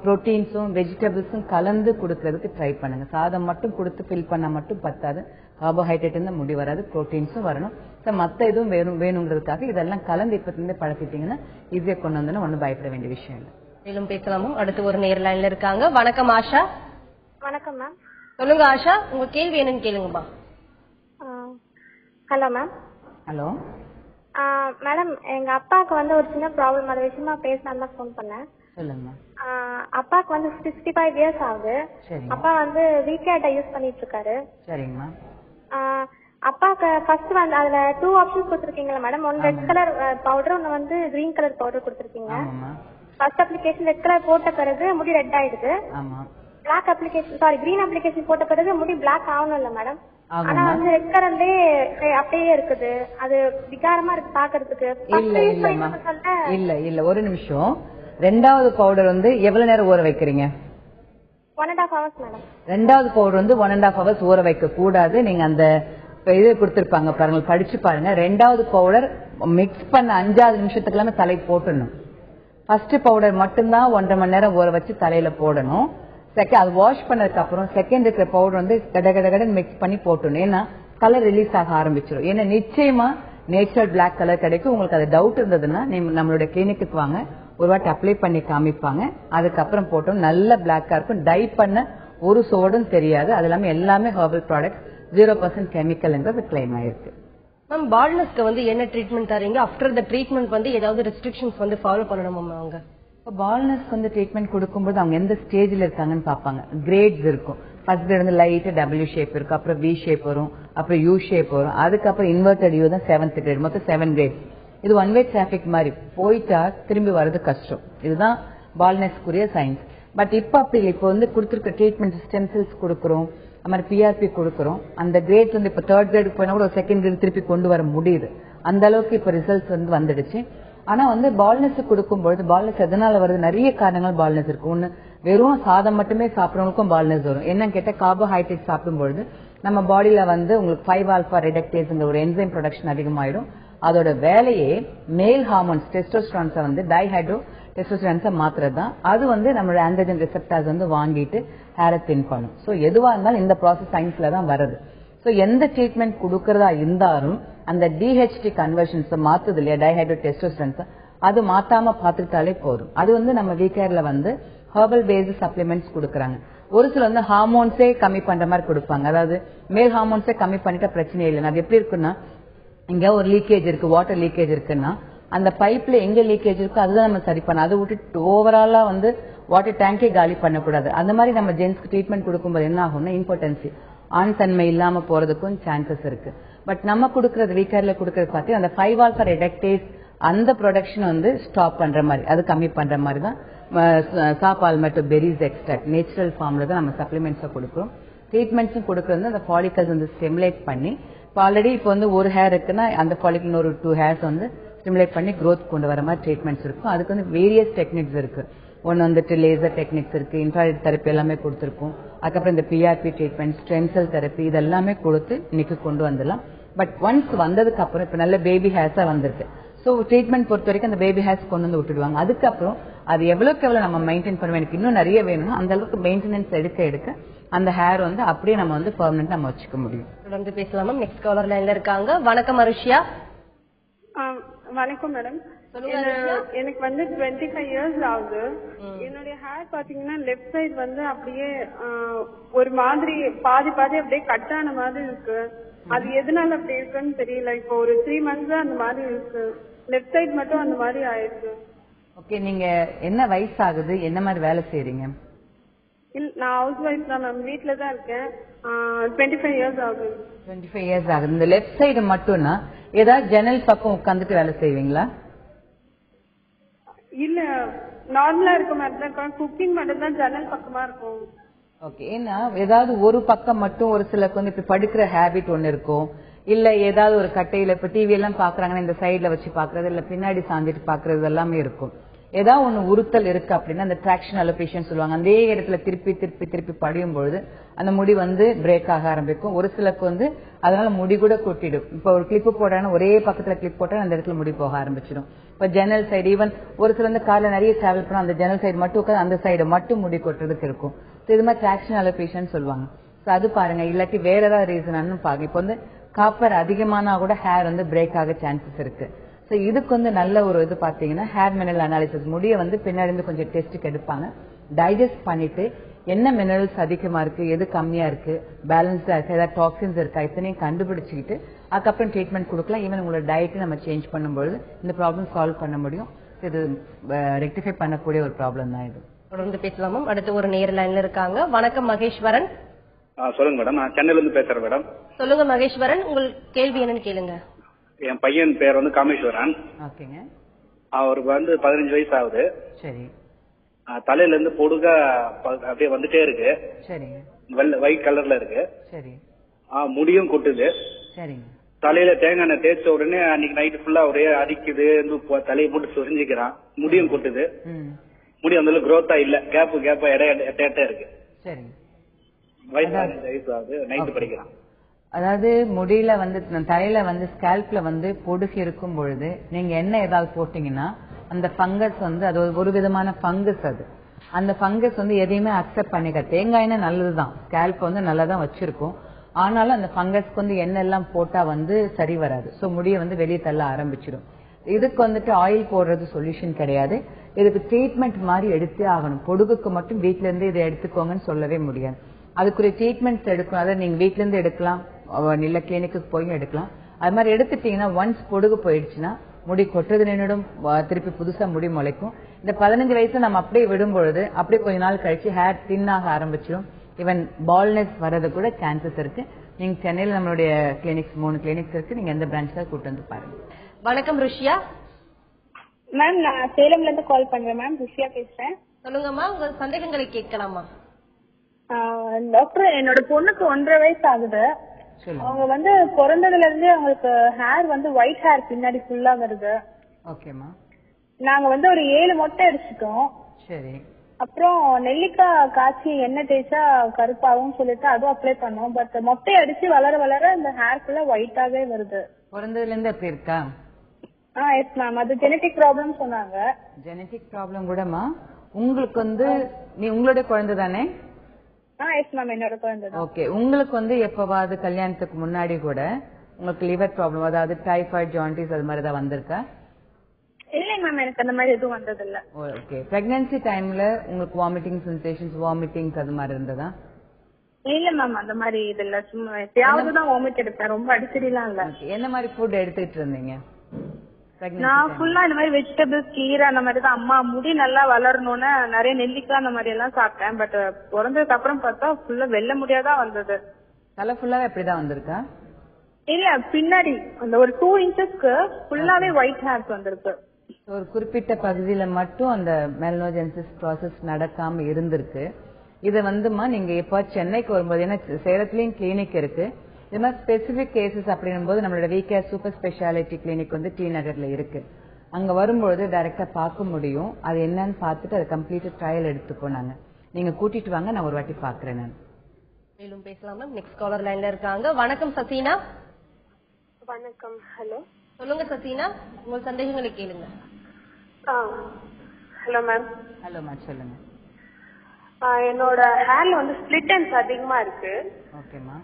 புரோட்டீன்ஸும் வெஜிடபிள்ஸும் கலந்து கொடுக்கறதுக்கு ட்ரை பண்ணுங்க. சாதம் மட்டும் கொடுத்து ஃபில் பண்ணா மட்டும் பத்தாது. கார்போஹைட்ரேட் இருந்தா முடி வராது, புரோட்டீன்ஸும் வரணும். மத்த இதுவும் வேணுங்கிறதுக்காக இதெல்லாம் கலந்து இப்பத்துல இருந்தே பழக்கிட்டீங்கன்னா ஈஸியா கொண்டு வந்தோம்னா ஒன்னும் பயப்பட வேண்டிய விஷயம் இல்லை. மேலும் பேசலாமா? அடுத்து ஒரு நேர் லைன்ல இருக்காங்க. வணக்கம் ஆஷா. வணக்கம் மேம். சொல்லுங்க ஆஷா, உங்க கேள்வி என்னன்னு கேளுங்கம்மா. Hello ma'am. ஹலோ மேடம், எங்க அப்பாவுக்கு வந்து ஒரு சின்ன ப்ராப்ளம், அது விஷயமா பேசலாம் தான் ஃபோன் பண்ணேன். சொல்லுங்க. அப்பாவுக்கு வந்து 65 இயர்ஸ் ஆகுது. அப்பா வந்து விகேட்டை யூஸ் பண்ணிட்டு இருக்காரு. சரிங்கம்மா. அப்பாவுக்கு ஃபர்ஸ்ட் வந்து அதுல 2 ஆப்ஷன்ஸ் கொடுத்துருக்கீங்களா மேடம்? ஒன்னு ரெட் கலர் பவுடர், ஒன்னு வந்து கிரீன் கலர் பவுடர் கொடுத்துருக்கீங்க. ஃபர்ஸ்ட் அப்ளிகேஷன் ரெட் கலர் போட்ட பிறகு முடி ரெட் ஆயிடுது. பிளாக் அப்ளிகேஷன் கிரீன் அப்ளிகேஷன் போட்ட பிறகு முடி பிளாக் ஆகணும் இல்ல மேடம்? ஆனா வந்து ரெட் கலர்லயே அப்படியே இருக்குது. அது விகாரமா இருக்கு பாக்குறதுக்கு. இல்ல ஒரு நிமிஷம். ரெண்டாவது பவுடர் வந்து எவ்வளவு நேரம் ஊற வைக்கிறீங்க? 1.5 hours மேடம். ரெண்டாவது பவுடர் வந்து 1.5 hours ஊற வைக்க கூடாது. நீங்க அந்த இது கொடுத்திருப்பாங்க பாருங்க, படிச்சு பாருங்க. ரெண்டாவது பவுடர் மிக்ஸ் பண்ண 5வது நிமிஷத்துக்கு எல்லாமே தலைக்கு போட்டுடணும். ஃபர்ஸ்ட் பவுடர் மட்டும்தான் 1.5 மணி நேரம் ஊற வச்சு தலையில போடணும். அது வாஷ் பண்ணதுக்கு அப்புறம் செகண்ட் இருக்கிற பவுடர் வந்து கடகடகடன் மிக்ஸ் பண்ணி போட்டணும். ஏன்னா கலர் ரிலீஸ் ஆக ஆரம்பிச்சிடும். ஏன்னா நிச்சயமா நேச்சுரல் பிளாக் கலர் கிடைக்கும். உங்களுக்கு அது டவுட் இருந்ததுன்னா நம்மளுடைய கிளினிக்கு வாங்க, ஒரு வாட்டி அப்ளை பண்ணி காமிப்பாங்க. அதுக்கப்புறம் போட்டோம் நல்ல பிளாக்கா இருக்கும். டை பண்ண ஒரு சோடும் தெரியாது. அது இல்லாம எல்லாமே ஹெர்பல் ப்ராடக்ட், 0% கெமிக்கல்ங்கிறது கிளைம் ஆயிருக்கு. மேம், பால்னஸ்க்கு வந்து என்ன ட்ரீட்மெண்ட் தரீங்க? ஆஃப்டர் த ட்ரீட்மெண்ட் வந்து ஏதாவது ரெஸ்ட்ரிக்ஷன்ஸ் வந்து ஃபாலோ பண்ணணுமா அவங்க? பால்னஸ் வந்து ட்ரீட்மெண்ட் கொடுக்கும்போது அவங்க எந்த ஸ்டேஜ்ல இருக்காங்கன்னு பாப்பாங்க. கிரேட்ஸ் இருக்கும். ஃபர்ஸ்ட் கிரேட் வந்து லைட் W ஷேப் இருக்கும், அப்புறம் V ஷேப் வரும், அப்புறம் U ஷேப் வரும், அதுக்கப்புறம் இன்வெர்டட் U தான் 7th கிரேட். மொத்தம் 7 கிரேட். இது ஒன் வே டிராபிக் மாதிரி போயிட்டா திரும்பி வர்றது கஷ்டம். இதுதான் பால்னஸ்க்குரிய சயின்ஸ். பட் இப்ப அப்படி இல்லை. இப்போ வந்து கொடுத்துருக்க ட்ரீட்மெண்ட் ஸ்டெம் செல்ஸ் கொடுக்குறோம், அது மாதிரி PRP கொடுக்குறோம். அந்த கிரேட் வந்து இப்ப 3rd கிரேடுக்கு போனா கூட ஒரு 2nd கிரேட் திருப்பி கொண்டு வர முடியுது. அந்த அளவுக்கு இப்ப ரிசல்ட்ஸ் வந்து வந்துடுச்சு. ஆனா வந்து பால்னஸ் கொடுக்கும்பொழுது பால்னஸ் எதனால வருது? நிறைய காரணங்கள் பால்னஸ் இருக்கு. ஒண்ணு வெறும் சாதம் மட்டுமே சாப்பிட்றவங்களுக்கும் பால்னஸ் வரும். என்னன்னு கேட்டா கார்போஹைட்ரேட் சாப்பிடும்பொழுது நம்ம பாடியில வந்து உங்களுக்கு 5-ஆல்பா ரெடக்டேஸ்ங்கிற ஒரு என்சைம் ப்ரொடக்ஷன் அதிகமாயிடும். அதோட வேலையே மேல் ஹார்மோன்ஸ் டெஸ்டோஸ்டெரான்ஸை வந்து டைஹைட்ரோ டெஸ்டோஸ்டெரான்ஸை மாத்துறதுதான். அது வந்து நம்மளோட ஆண்ட்ரோஜன் ரிசெப்டார்ஸ் வந்து வாங்கிட்டு ஹேரை தின் பண்ணும். சோ எதுவா இருந்தாலும் இந்த ப்ராசஸ் சயின்ஸ்ல தான் வருது. சோ எந்த ட்ரீட்மெண்ட் கொடுக்கறதா இருந்தாலும் அந்த டிஹெச்டி கன்வர்ஷன்ஸ் மாத்துது இல்லையா, டைஹைட்ரோ டெஸ்டோஸ்டெரான்ஸ், அது மாத்தாம பாத்துக்கிட்டாலே போதும். அது வந்து நம்ம வீக்கேர்ல வந்து ஹெர்பல் பேஸ்ட் சப்ளிமெண்ட்ஸ் கொடுக்கறாங்க. ஒரு சில வந்து ஹார்மோன்ஸே கம்மி பண்ற மாதிரி கொடுப்பாங்க. அதாவது மேல் ஹார்மோன்ஸே கம்மி பண்ணிட்டா பிரச்சனை இல்லை. அது எப்படி இருக்குன்னா, இங்க ஒரு லீக்கேஜ் இருக்கு, வாட்டர் லீக்கேஜ் இருக்குன்னா அந்த பைப்ல எங்க லீக்கேஜ் இருக்கோ அதுதான் நம்ம சரி பண்ணணும். அதை விட்டு ஓவராலா வந்து வாட்டர் டேங்கே காலி பண்ணக்கூடாது. அந்த மாதிரி நம்ம ஜென்ஸ்க்கு ட்ரீட்மெண்ட் கொடுக்கும்போது என்ன ஆகும்னா இம்பார்ட்டன்சி ஆண் தன்மை இல்லாம போறதுக்கும் சான்சஸ் இருக்கு. பட் நம்ம கொடுக்கறது வீக்கர்ல கொடுக்கறது பார்த்து அந்த 5-ஆல்பா ரெடக்டேஸ் அந்த ப்ரொடக்ஷன் வந்து ஸ்டாப் பண்ற மாதிரி, அது கம்மி பண்ற மாதிரி தான் சாபால்மெட்டோ பெரிஸ் எக்ஸ்ட்ராக்ட் நேச்சுரல் ஃபார்ம்ல தான் நம்ம சப்ளிமெண்ட்ஸை கொடுக்குறோம். ட்ரீட்மெண்ட்ஸும் கொடுக்கறது அந்த ஃபாலிகல்ஸ் வந்து ஸ்டிமுலேட் பண்ணி, இப்போ ஆல்ரெடி இப்போ வந்து ஒரு ஹேர் இருக்குன்னா அந்த ஃபாலிக்கல் ஒரு 2 ஹேர்ஸ் வந்து ஸ்டிமுலேட் பண்ணி growth கொண்டு வர மாதிரி ட்ரீட்மெண்ட்ஸ் இருக்கும். அதுக்கு வந்து வேரியஸ் டெக்னிக்ஸ் இருக்கு. ஒன்னு வந்துட்டு லேசர் டெக்னிக்ஸ் இருக்கு, இன்ஃப்ராரெட் தெரப்பி எல்லாமே கொடுத்துருக்கோம். அதுக்கப்புறம் இந்த PRP treatment, stem cell therapy, இதெல்லாமே கொடுத்து இன்னைக்கு கொண்டு வந்துடலாம். பட் ஒன்ஸ் வந்ததுக்கு அப்புறம் இப்ப நல்ல பேபி ஹேர்ஸா வந்திருக்கு. சோ ட்ரீட்மெண்ட் பொறுத்த வரைக்கும் அந்த பேபி ஹேர்ஸ் கொண்டு வந்து விட்டுடுவாங்க. அதுக்கப்புறம் அது எவ்வளவுக்கு எவ்வளவு நம்ம மெயின்டைன் பண்ணுவோம், எனக்கு இன்னும் நிறைய வேணும்னா அந்த அளவுக்கு மெயின்டெனன்ஸ் எடுக்க அந்த ஹேர் வந்து அப்படியே நம்ம வந்து பெர்மனன்ட் நம்ம வச்சுக்க முடியும். தொடர்ந்து பேசலாமா? நெக்ஸ்ட் காலர் லைன்ல இருக்காங்க. வணக்கம் அருஷியா. வணக்கம் மேடம். எனக்கு வந்து 25 இயர்ஸ் ஆகுது. என்னுடைய ஹேர் பாத்தீங்கன்னா லெஃப்ட் சைடு வந்து அப்படியே ஒரு மாதிரி பாதி அப்படியே கட் ஆன மாதிரி இருக்கு. அது எதனால அப்படி இருக்குன்னு தெரியல. இப்போ ஒரு 3 months அந்த மாதிரி இருக்கு. லெஃப்ட் சைடு மட்டும் அந்த மாதிரி ஆயிருக்கு. ஓகே, நீங்க என்ன வயசு ஆகுது, என்ன மாதிரி வேலை செய்றீங்க? நான் ஹவுஸ் ஒய்ஃப் தான் மேம், வீட்ல தான் இருக்கேன். 25 இயர்ஸ் ஆகுது. 25 இயர்ஸ் ஆகுது. இந்த லெஃப்ட் சைடு மட்டும்னா ஏதாவது ஜன்னல் பக்கம் உட்காந்துட்டு வேலை செய்வீங்களா? இல்ல, நார்மலா இருக்க மாதிரி தான் இருக்கும். குக்கிங் மட்டும் தான் ஜன்னல் பக்கமா இருக்கும். ஓகே, ஏன்னா ஏதாவது ஒரு பக்கம் மட்டும் ஒரு சிலருக்கு வந்து இப்ப படுக்கிற ஹேபிட் ஒண்ணு இருக்கும். இல்ல ஏதாவது ஒரு கட்டையில இப்ப டிவி எல்லாம் பாக்குறாங்கன்னா இந்த சைட்ல வச்சு பாக்குறது, இல்ல பின்னாடி சாஞ்சிட்டு பாக்குறது எல்லாமே இருக்கும். ஏதாவது ஒண்ணு உறுத்தல் இருக்கு அப்படின்னா அந்த டிராக்ஷன் அலோபேஷன் சொல்லுவாங்க. அதே இடத்துல திருப்பி படியும் பொழுது அந்த முடி வந்து பிரேக் ஆக ஆரம்பிக்கும். ஒரு சிலருக்கு வந்து அதனால முடி கூட கொட்டிடும். இப்ப ஒரு கிளிப்பு போட்டாலும் ஒரே பக்கத்துல கிளிப் போட்டா அந்த இடத்துல முடி போக ஆரம்பிச்சிடும். இப்ப ஜன்னல் சைடு ஈவன் ஒரு சில வந்து காலைல நிறைய டிராவல் பண்ணா அந்த ஜன்னல் சைடு மட்டும் உட்காந்து அந்த சைடு மட்டும் முடி கொட்டுறதுக்கு இருக்கும். இது மாதிரி டிராக்ஷன் அலோபேஷன் சொல்லுவாங்க. அது பாருங்க. இல்லாட்டி வேற ஏதாவது ரீசன் பாருங்க. இப்ப வந்து காப்பர் அதிகமானா கூட ஹேர் வந்து பிரேக் ஆக சான்சஸ் இருக்கு. சோ இதுக்கு வந்து நல்ல ஒரு இது பாத்தீங்கன்னா ஹேர் மினரல் அனாலிசிஸ், முடிய வந்து பின்னாடி இருந்து கொஞ்சம் டெஸ்ட்டுக்கு எடுப்பாங்க. டைஜஸ்ட் பண்ணிட்டு என்ன மினரல்ஸ் அதிகமா இருக்கு, எது கம்மியா இருக்கு, பேலன்ஸ்டா இருக்கு, ஏதாவது டாக்ஸின்ஸ் இருக்கா, இத்தனையும் கண்டுபிடிச்சிக்கிட்டு அதுக்கப்புறம் ட்ரீட்மெண்ட் கொடுக்கலாம். ஈவன் உங்களோட டயட்டை நம்ம சேஞ்ச் பண்ணும்போது இந்த ப்ராப்ளம் சால்வ் பண்ண முடியும். இது ரெக்டிஃபை பண்ணக்கூடிய ஒரு ப்ராப்ளம் தான் இது. தொடர்ந்து பேசலாமா? அடுத்து ஒரு நேர் லைன்ல இருக்காங்க. வணக்கம் மகேஸ்வரன். சொல்லுங்க மேடம், நான் சென்னையில இருந்து பேசுறேன் மேடம். சொல்லுங்க மகேஸ்வரன், உங்கள் கேள்வி என்னன்னு கேளுங்க. என் பையன் பேர் வந்து காமேஸ்வரன். ஓகேங்க. அவருக்கு வந்து 15 வயசு ஆகுது. சரி. தலையில இருந்து பொடுகா அப்படியே வந்துட்டே இருக்கு. சரிங்க. ஒயிட் கலர்ல இருக்கு. சரி. முடியும் கொட்டுது. சரிங்க. தலையில தேங்காய் எண்ணெய் தேய்ச்ச உடனே அன்னைக்கு நைட்டு ஃபுல்லா ஒரே அடிக்குது, தலையை போட்டு சொரிஞ்சுக்கிறான். முடியும் கொட்டுது. முடி அந்த growth இல்ல, கேப் எட்ட இருக்கு. சரி. வயசு 15 வயசு ஆகுது, 9th படிக்கிறான். அதாவது முடியில வந்து தலையில வந்து ஸ்கேல்ப்ல வந்து பொடுகு இருக்கும் பொழுது நீங்க என்ன ஏதாவது போட்டீங்கன்னா அந்த ஃபங்கஸ் வந்து அது ஒரு விதமான ஃபங்கஸ். அது அந்த ஃபங்கஸ் வந்து எதையுமே அக்செப்ட் பண்ணிக்க. தேங்காய் எண்ணெய் நல்லதுதான், ஸ்கேல்ப் வந்து நல்லாதான் வச்சிருக்கும். ஆனாலும் அந்த ஃபங்கஸ்க்கு வந்து எண்ணெய் எல்லாம் போட்டா வந்து சரி வராது. சோ முடிய வந்து வெளியே தள்ள ஆரம்பிச்சிடும். இதுக்கு வந்துட்டு ஆயில் போடுறது சொல்யூஷன் கிடையாது. இதுக்கு ட்ரீட்மெண்ட் மாதிரி எடுத்தே ஆகணும். பொடுகுக்கு மட்டும் வீட்ல இருந்து இதை எடுத்துக்கோங்கன்னு சொல்லவே முடியாது. அதுக்குரிய ட்ரீட்மெண்ட்ஸ் எடுக்கணும். அதை நீங்க வீட்ல இருந்து எடுக்கலாம், இல்ல கிளினிக்கு போய் எடுக்கலாம். அது மாதிரி எடுத்துட்டீங்கன்னா ஒன்ஸ் பொடுகு போயிடுச்சுன்னா முடி கொட்டுறது நின்றுடும், திருப்பி புதுசா முடி முளைக்கும். இந்த 15 வயசுல நம்ம அப்படியே விடும் பொழுது அப்படியே கொஞ்ச நாள் கழிச்சு ஹேர் தின் ஆக ஆரம்பிச்சிடும். ஈவன் பால்னஸ் வர்றது கூட சான்சஸ் இருக்கு. நீங்க சென்னையில நம்மளுடைய கிளினிக்ஸ் 3 கிளினிக்ஸ் இருக்கு. நீங்க எந்த பிரான்ச்ல கூட்டு வந்து பாருங்க. வணக்கம் ருஷியா. மேம், நான் சேலம்ல இருந்து கால் பண்றேன் மேம். ருஷியா பேசுறேன். சொல்லுங்கம்மா, உங்க சந்தேகங்களை கேட்கலாமா? டாக்டர், என்னோட பொண்ணுக்கு 1.5 வயசு ஆகுது. அவங்க வந்து பிறந்ததுல இருந்து அவங்களுக்கு ஹேர் வந்து ஒயிட் ஹேர் பின்னாடி ஃபுல்லா வருது. ஓகேமா. நாங்க வந்து ஒரு 7 மொட்டை அடிச்சிட்டோம். சரி. அப்புறம் நெல்லிக்காய் காய்ச்சி எண்ணெய் தேய்ச்சா கருப்பாகும் சொல்லிட்டு அதுவும் அப்ளை பண்ணோம். பட் மொட்டை அடிச்சு வளர வளர இந்த ஹேர் ஃபுல்லா ஒயிட்டாவே வருது. பிறந்ததுல இருந்து அப்படி இருக்கா? Yes ma'am. அது ஜெனடிக் ப்ராப்ளம் சொன்னாங்க. ஜெனடிக் ப்ராப்ளம் கூடமா? உங்களுக்கு நீ உங்களுடைய குழந்தை தானே? எஸ் மேம், என்னோட குழந்தை. ஓகே. உங்களுக்கு எப்பவாவது கல்யாணத்துக்கு முன்னாடி கூட உங்களுக்கு லிவர் ப்ராப்ளம், அதாவது டைபாய்டு, ஜாண்டிஸ் அது மாதிரி தான் வந்திருக்கா? இல்ல மேம், எனக்கு அந்த மாதிரி எதுவும் வந்தது இல்ல. ஓகே. பிரெக்னன்சி டைம்ல உங்களுக்கு வாமிட்டிங் சென்சேஷன்ஸ், வாமிட்டிங்ஸ் அது மாதிரி இருந்ததா? இல்ல மேம், அந்த மாதிரி இது இல்ல. சும்மா எப்பயாவது தான் வாமிட் எடுப்பேன், ரொம்ப அடிக்கடிலாம் இல்ல. என்ன மாதிரி ஃபுட் எடுத்துட்டு இருந்தீங்க? நான் ஃபுல்லா இந்த மாதிரி வெஜிடபிள்ஸ், கீரை அந்த மாதிரி தான். அம்மா முடி நல்லா வளரணும்னு நிறைய நெல்லிக்காய் அந்த மாதிரி எல்லாம் சாப்பிட்டேன். பட் பிறந்ததுக்கு அப்புறம் பார்த்தா ஃபுல்லா வெள்ள முடியாதான் வந்தது. தலை ஃபுல்லாவே அப்படிதான் வந்திருக்கா? இல்ல, பின்னாடி அந்த ஒரு 2 இன்ச்சஸ்க்கு ஃபுல்லாவே ஒயிட் ஹேர்ஸ் வந்திருக்கு. ஒரு குறிப்பிட்ட பகுதியில மட்டும் அந்த மெலனோஜெனிசிஸ் ப்ராசஸ் நடக்காம இருந்திருக்கு. இதை நீங்க எப்ப சென்னைக்கு வரும்போது, ஏன்னா சேலத்திலயும் கிளினிக் இருக்கு, இது மாதிரி ஸ்பெசிபிக் கேசஸ் அப்படின்னும் போது நம்மளோட VKR super speciality clinic T நகர்ல இருக்கு. அங்க வரும்பொழுது டைரக்டா பார்க்க முடியும். அது என்னன்னு பார்த்துட்டு அது கம்ப்ளீட் ட்ரையல் எடுத்துக்கோ. நாங்க நீங்க கூட்டிட்டு வாங்க, நான் ஒரு வாட்டி பாக்குறேன். நான் மேலும் பேசலாம். நெக்ஸ்ட் காலர் லைன்ல இருக்காங்க. வணக்கம் சசீனா. வணக்கம். ஹலோ, சொல்லுங்க சசீனா, உங்க சந்தேகங்களை கேளுங்க. Hello ma'am. ஹலோ மேம், சொல்லுங்க. என்னோட ஹேர்ல ஸ்பிளிட் எண்ட்ஸ் அதிகமா இருக்கு. ஓகேமா.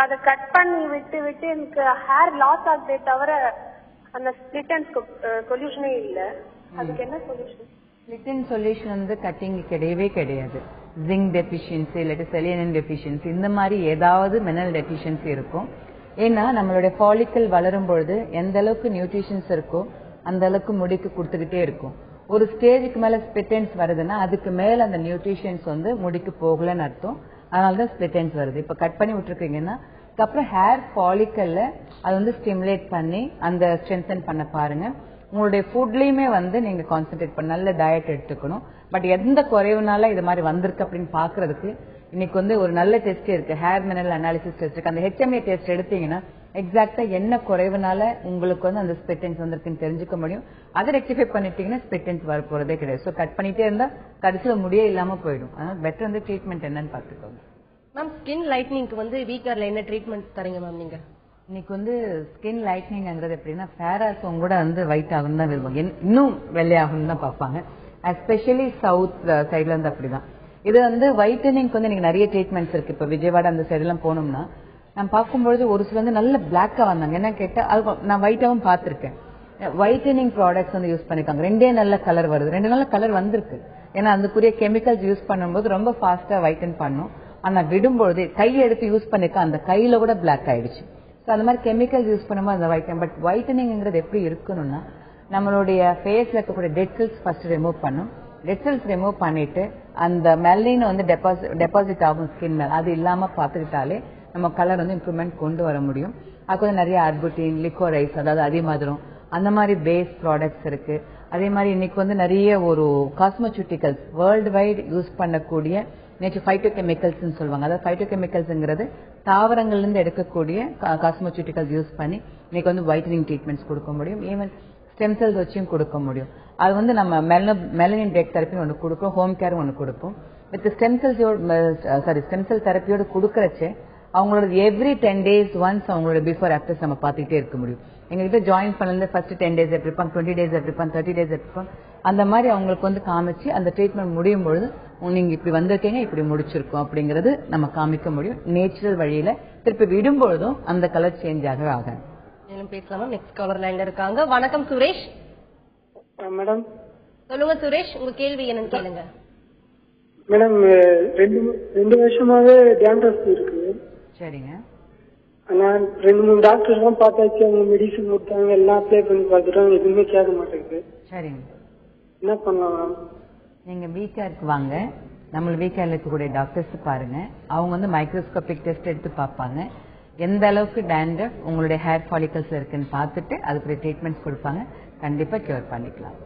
அத கட் பண்ணி விட்டு விட்டு எனக்கு ஹேர் லாஸ் ஆகுதே தவிர அந்த ஸ்பிளிட் எண்ட்ஸ்க்கு சொல்யூஷனே இல்ல. அதுக்கு என்ன solution? Split end solution cutting கிடையவே கிடையாது. ஜிங்க் டெபிஷியன்சி இல்லாட்டி செலினியம் டெபிஷியன்சி இந்த மாதிரி ஏதாவது மினரல் டெபிஷியன்சி இருக்கும். ஏன்னா நம்மளுடைய ஃபாலிக்கல் வளரும் பொழுது எந்த அளவுக்கு நியூட்ரிஷன்ஸ் இருக்கோ அந்த அளவுக்கு முடிக்கு கொடுத்துக்கிட்டே இருக்கும். ஒரு ஸ்டேஜுக்கு மேல ஸ்பிளிட் எண்ட்ஸ் வருதுன்னா அதுக்கு மேல அந்த நியூட்ரிஷன்ஸ் முடிக்கு போகலன்னு அர்த்தம். அதனாலதான் ஸ்பிளிட் எண்ட்ஸ் வருது. இப்ப கட் பண்ணி விட்டுருக்கீங்கன்னா அதுக்கப்புறம் ஹேர் ஃபாலிக்கல்ல அது ஸ்டிமுலேட் பண்ணி அந்த ஸ்ட்ரென்தன் பண்ண பாருங்க. உங்களுடைய ஃபுட்லயுமே நீங்க கான்சென்ட்ரேட் பண்ண நல்ல டயட் எடுத்துக்கணும். பட் எந்த குறைவுனால இது மாதிரி வந்திருக்கு அப்படின்னு பாக்குறதுக்கு இன்னைக்கு ஒரு நல்ல டெஸ்ட் இருக்கு, ஹேர் மினரல் அனாலிசிஸ் டெஸ்ட் இருக்கு. அந்த HMA டெஸ்ட் எடுத்தீங்கன்னா எக்ஸாக்டா என்ன குறைவுனால உங்களுக்கு அந்த ஸ்பிளிட் எண்ட்ஸ் வந்திருக்குன்னு தெரிஞ்சுக்க முடியும். அதை ரெக்டிஃபை பண்ணிட்டீங்கன்னா ஸ்பிளிட் எண்ட்ஸ் வர போறதே கிடையாது. ஸோ கட் பண்ணிட்டே இருந்தா கடைசியில முடியே இல்லாம போயிடும். அதனால பெட்டர் ட்ரீட்மெண்ட் என்னன்னு பாத்துக்கோங்க. மேம், ஸ்கின் லைட்னிங்க்கு வீக்கர்ல என்ன ட்ரீட்மெண்ட் தரீங்க மேம் நீங்க? இன்னைக்கு ஸ்கின் லைட்னிங்கிறது எப்படின்னா ஃபேராஸும் கூட ஒயிட் ஆகும் தான் விரும்புவாங்க, இன்னும் வெள்ளையாகும் தான் பார்ப்பாங்க. எஸ்பெஷலி சவுத் சைட்ல அப்படிதான். இது வைட்டனிங்க்கு நீங்க நிறைய ட்ரீட்மெண்ட்ஸ் இருக்கு. இப்ப விஜயவாடா அந்த சைடு எல்லாம் போனோம்னா நான் பார்க்கும்பொழுது ஒரு சில நல்ல பிளாக்கா வந்தாங்க. என்ன கேட்டா அது நான் ஒயிட்டாவும் பார்த்திருக்கேன். வைட்டனிங் ப்ராடக்ட்ஸ் யூஸ் பண்ணிருக்காங்க. 2 நல்ல கலர் வருது, 2 நல்ல கலர் வந்திருக்கு. ஏன்னா அதுக்குரிய கெமிக்கல்ஸ் யூஸ் பண்ணும்போது ரொம்ப ஃபாஸ்டா வைட்டன் பண்ணும். ஆனா விடும்பொழுது கையை எடுத்து யூஸ் பண்ணிருக்க அந்த கையில கூட பிளாக் ஆயிடுச்சு. ஸோ அந்த மாதிரி கெமிக்கல்ஸ் யூஸ் பண்ணும்போது அந்த வைட்டன். பட் வைட்டனிங்கிறது எப்படி இருக்கணும்னா நம்மளுடைய ஃபேஸ்ல இருக்கக்கூடிய டெட் செல்ஸ் ஃபர்ஸ்ட் ரிமூவ் பண்ணும். டெட் செல்ஸ் ரிமூவ் பண்ணிட்டு அந்த மெல்லின் டெபாசிட் ஆகும் ஸ்கின் மேல. அது இல்லாம பாத்துக்கிட்டாலே நம்ம கலர் இம்ப்ரூவ்மெண்ட் கொண்டு வர முடியும். அதுக்கு நிறைய அர்புட்டின், லிக்கோரைஸ், அதாவது அதிமதுரம், அந்த மாதிரி பேஸ் ப்ராடக்ட்ஸ் இருக்கு. அதே மாதிரி இன்னைக்கு நிறைய ஒரு காஸ்மெட்டிக்கல்ஸ் வேர்ல்டு வைட் யூஸ் பண்ணக்கூடிய நேச்சர் ஃபைட்டோகெமிக்கல்ஸ் சொல்லுவாங்க. அதாவது ஃபைட்டோகெமிக்கல்ஸ்ங்கிறது தாவரங்கள்ல இருந்து எடுக்கக்கூடிய காஸ்மெட்டிக்கல்ஸ் யூஸ் பண்ணி இன்னைக்கு வைட்டனிங் ட்ரீட்மெண்ட்ஸ் கொடுக்க முடியும். ஈவன் ஸ்டெம் செல்ஸ் வச்சும் கொடுக்க முடியும். அது நம்ம மெலனின் டேக் தெரப்பி ஒன்று கொடுப்போம், ஹோம் கேர் ஒன்று கொடுப்போம். வித் ஸ்டெம் செல் தெரப்பியோட கொடுக்கறச்சு அவங்களோட எவ்ரி 10 days ஒன்ஸ் அவங்களோட பிஃபோர் ஆஃப்டர்ஸ் நம்ம பார்த்துக்கிட்டே இருக்க முடியும். எங்ககிட்ட ஜாயின் பண்ணல ஃபர்ஸ்ட் 10 days எப்படி இருப்பாங்க, 20 days எப்படி இருப்பாங்க, 30 days எப்படி இருப்பாங்க, அந்த மாதிரி அவங்களுக்கு காமிச்சு அந்த ட்ரீட்மெண்ட் முடியும் பொழுது நீங்க இப்படி வந்திருக்கீங்க, இப்படி முடிச்சிருக்கோம் அப்படிங்கறது நம்ம காமிக்க முடியும். நேச்சுரல் வழியில திருப்பி விடும்பொழுதும் அந்த கலர் சேஞ்ச் ஆகும். பேசலாம். நெக்ஸ்ட் காலர் லைன்ல இருக்காங்க. வணக்கம் சுரேஷ். மேடம் சொல்லுங்க சுரேஷ், உங்க கேள்வி என்னன்னு கேளுங்க. மேடம் 2 வருஷமாவே டேண்ட்ரஃப் இருக்கு. சரிங்க. நான் 2-3 டாக்டர் எல்லாம் பார்த்தாச்சு, அவங்க மெடிசன் கொடுத்தாங்க, எல்லாம் அப்ளை பண்ணி பார்த்துட்டாங்க, எதுவுமே கேட்க மாட்டேங்குது. சரிங்க. என்ன பண்ணலாம்? நீங்க வீக்காருக்கு வாங்க, நம்ம வீக்கார்ல இருக்கக்கூடிய டாக்டர்ஸ் பாருங்க. அவங்க மைக்ரோஸ்கோபிக் டெஸ்ட் எடுத்து பார்ப்பாங்க. எந்த அளவுக்கு டேண்ட்ரஃப் உங்களுடைய ஹேர் ஃபாலிகல்ஸ் இருக்குன்னு பார்த்துட்டு அதுக்கு ட்ரீட்மெண்ட்ஸ் கொடுப்பாங்க. கண்டிப்பா கியூர் பண்ணிக்கலாம்.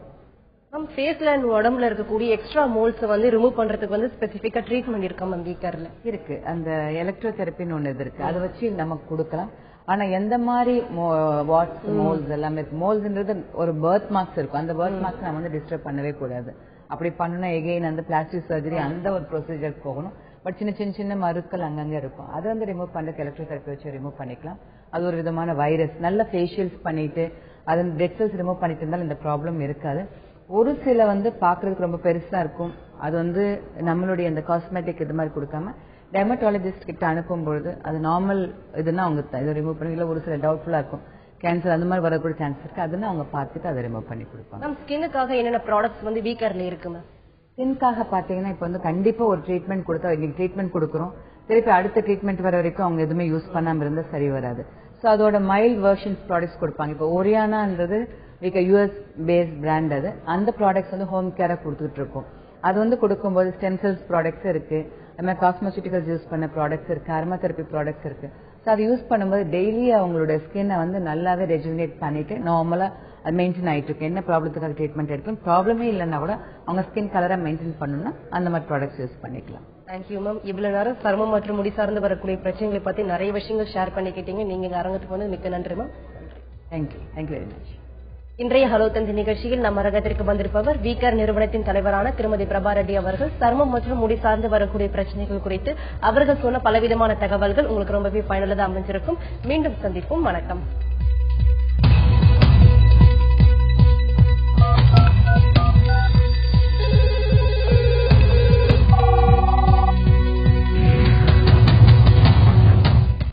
மேம், ஃபேஸ்ல உடம்புல இருக்கக்கூடிய எக்ஸ்ட்ரா மோல்ஸ் ரிமூவ் பண்றதுக்கு ஸ்பெசிபிக்கா ட்ரீட்மெண்ட் இருக்கா மேம்? வீக்கர்ல இருக்கு. அந்த எலக்ட்ரோ தெரப்பின்னு ஒண்ணு இருக்கு, அதை வச்சு நமக்கு கொடுக்கலாம். ஆனா எந்த மாதிரி வாட்ஸ் மோல்ஸ் எல்லாமே இருக்கு. மோல்ஸ்ன்றது ஒரு பர்த் மார்க்ஸ் இருக்கும். அந்த பர்த் மார்க்ஸ் நம்ம டிஸ்டர்ப் பண்ணவே கூடாது. அப்படி பண்ணணும் எகெயின் அந்த பிளாஸ்டிக் சர்ஜரி அந்த ஒரு ப்ரொசீஜர் போகணும். பட் சின்ன மருக்கள் அங்கங்க இருக்கும். அதை வந்து ரிமூவ் பண்றதுக்கு எலக்ட்ரோதெரபி வச்சு ரிமூவ் பண்ணிக்கலாம். அது ஒரு விதமான வைரஸ். நல்ல ஃபேஷியல்ஸ் பண்ணிட்டு அது டெட் செல்ஸ் ரிமூவ் பண்ணிட்டு இருந்தாலும் இந்த ப்ராப்ளம் இருக்காது. ஒரு சில வந்து பாக்குறதுக்கு ரொம்ப பெருசா இருக்கும். அது வந்து நம்மளுடைய அந்த காஸ்மெட்டிக் இது மாதிரி கொடுக்காம டெர்மட்டாலஜிஸ்ட் கிட்ட அனுப்பும்பொழுது அது நார்மல் இதுன்னா அவங்க இதை ரிமூவ் பண்ணி, இல்லை ஒரு சில டவுட்ஃபுல்லா இருக்கும் கேன்சர் அந்த மாதிரி வரக்கூடிய சான்ஸ் இருக்கு, அதுன்னு அவங்க பார்த்துட்டு அதை ரிமூவ் பண்ணி கொடுப்பாங்க. ஸ்கின்னுக்காக என்னென்ன ப்ராடக்ட்ஸ் வந்து வீக்கர்ல இருக்குமா? ஸ்கின்காக பாத்தீங்கன்னா இப்ப வந்து கண்டிப்பா ஒரு ட்ரீட்மெண்ட் கொடுத்தா இன்னைக்கு ட்ரீட்மெண்ட் கொடுக்குறோம், திருப்பி அடுத்த ட்ரீட்மெண்ட் வர வரைக்கும் அவங்க எதுவுமே யூஸ் பண்ணாம இருந்தா சரி வராது. சோ அதோட மைல்ட் வெர்ஷன்ஸ் ப்ராடக்ட்ஸ் கொடுப்பாங்க. இப்போ ஓரியானான்றது யூஎஸ் பேஸ்ட் பிராண்ட். அது அந்த ப்ராடக்ட்ஸ் வந்து ஹோம் கேரா கொடுத்துட்டு இருக்கோம். அது வந்து கொடுக்கும்போது ஸ்டெம் செல்ஸ் ப்ராடக்ட்ஸ் இருக்கு, அது மாதிரி காஸ்மெட்டிக்கல்ஸ் யூஸ் பண்ண ப்ராடக்ட்ஸ் இருக்கு, அரோமாதெரபி ப்ராடக்ட்ஸ் இருக்கு. ஸோ அதை யூஸ் பண்ணும்போது டெய்லி அவங்களோட ஸ்கின்னை வந்து நல்லாவே ரெஜுவினேட் பண்ணிட்டு நார்மலா அது மெயின்டைன் ஆயிட்டு இருக்கு. என்ன ப்ராப்ளத்துக்காக ட்ரீட்மெண்ட் எடுக்கும், ப்ராப்ளமே இல்லைன்னா கூட அவங்க ஸ்கின் கலரா மெயின்டைன் பண்ணணும்னா அந்த மாதிரி ப்ராடக்ட்ஸ் யூஸ் பண்ணிக்கலாம். Thank you ma'am. இவ்வளவு நேரம் சருமம் மற்றும் முடி சார்ந்து வரக்கூடிய பிரச்சனைகளை பத்தி நிறைய விஷயங்கள் ஷேர் பண்ணிக்கிட்டீங்க. நீங்க அரங்கத்துக்கு வந்து மிக்க நன்றி மேம். Thank you very much. இன்றைய ஹலோ தந்தி நிகழ்ச்சியில் நம்ம அரங்கத்திற்கு வந்திருப்பவர் வீக்கர் நிறுவனத்தின் தலைவரான திருமதி பிரபா ரெட்டி அவர்கள். சருமம் மற்றும் முடி சார்ந்து வரக்கூடிய பிரச்சனைகள் குறித்து அவர்கள் சொன்ன பலவிதமான தகவல்கள் உங்களுக்கு ரொம்பவே பயனுள்ளதா அமைஞ்சிருக்கும். மீண்டும் சந்திப்போம். வணக்கம்.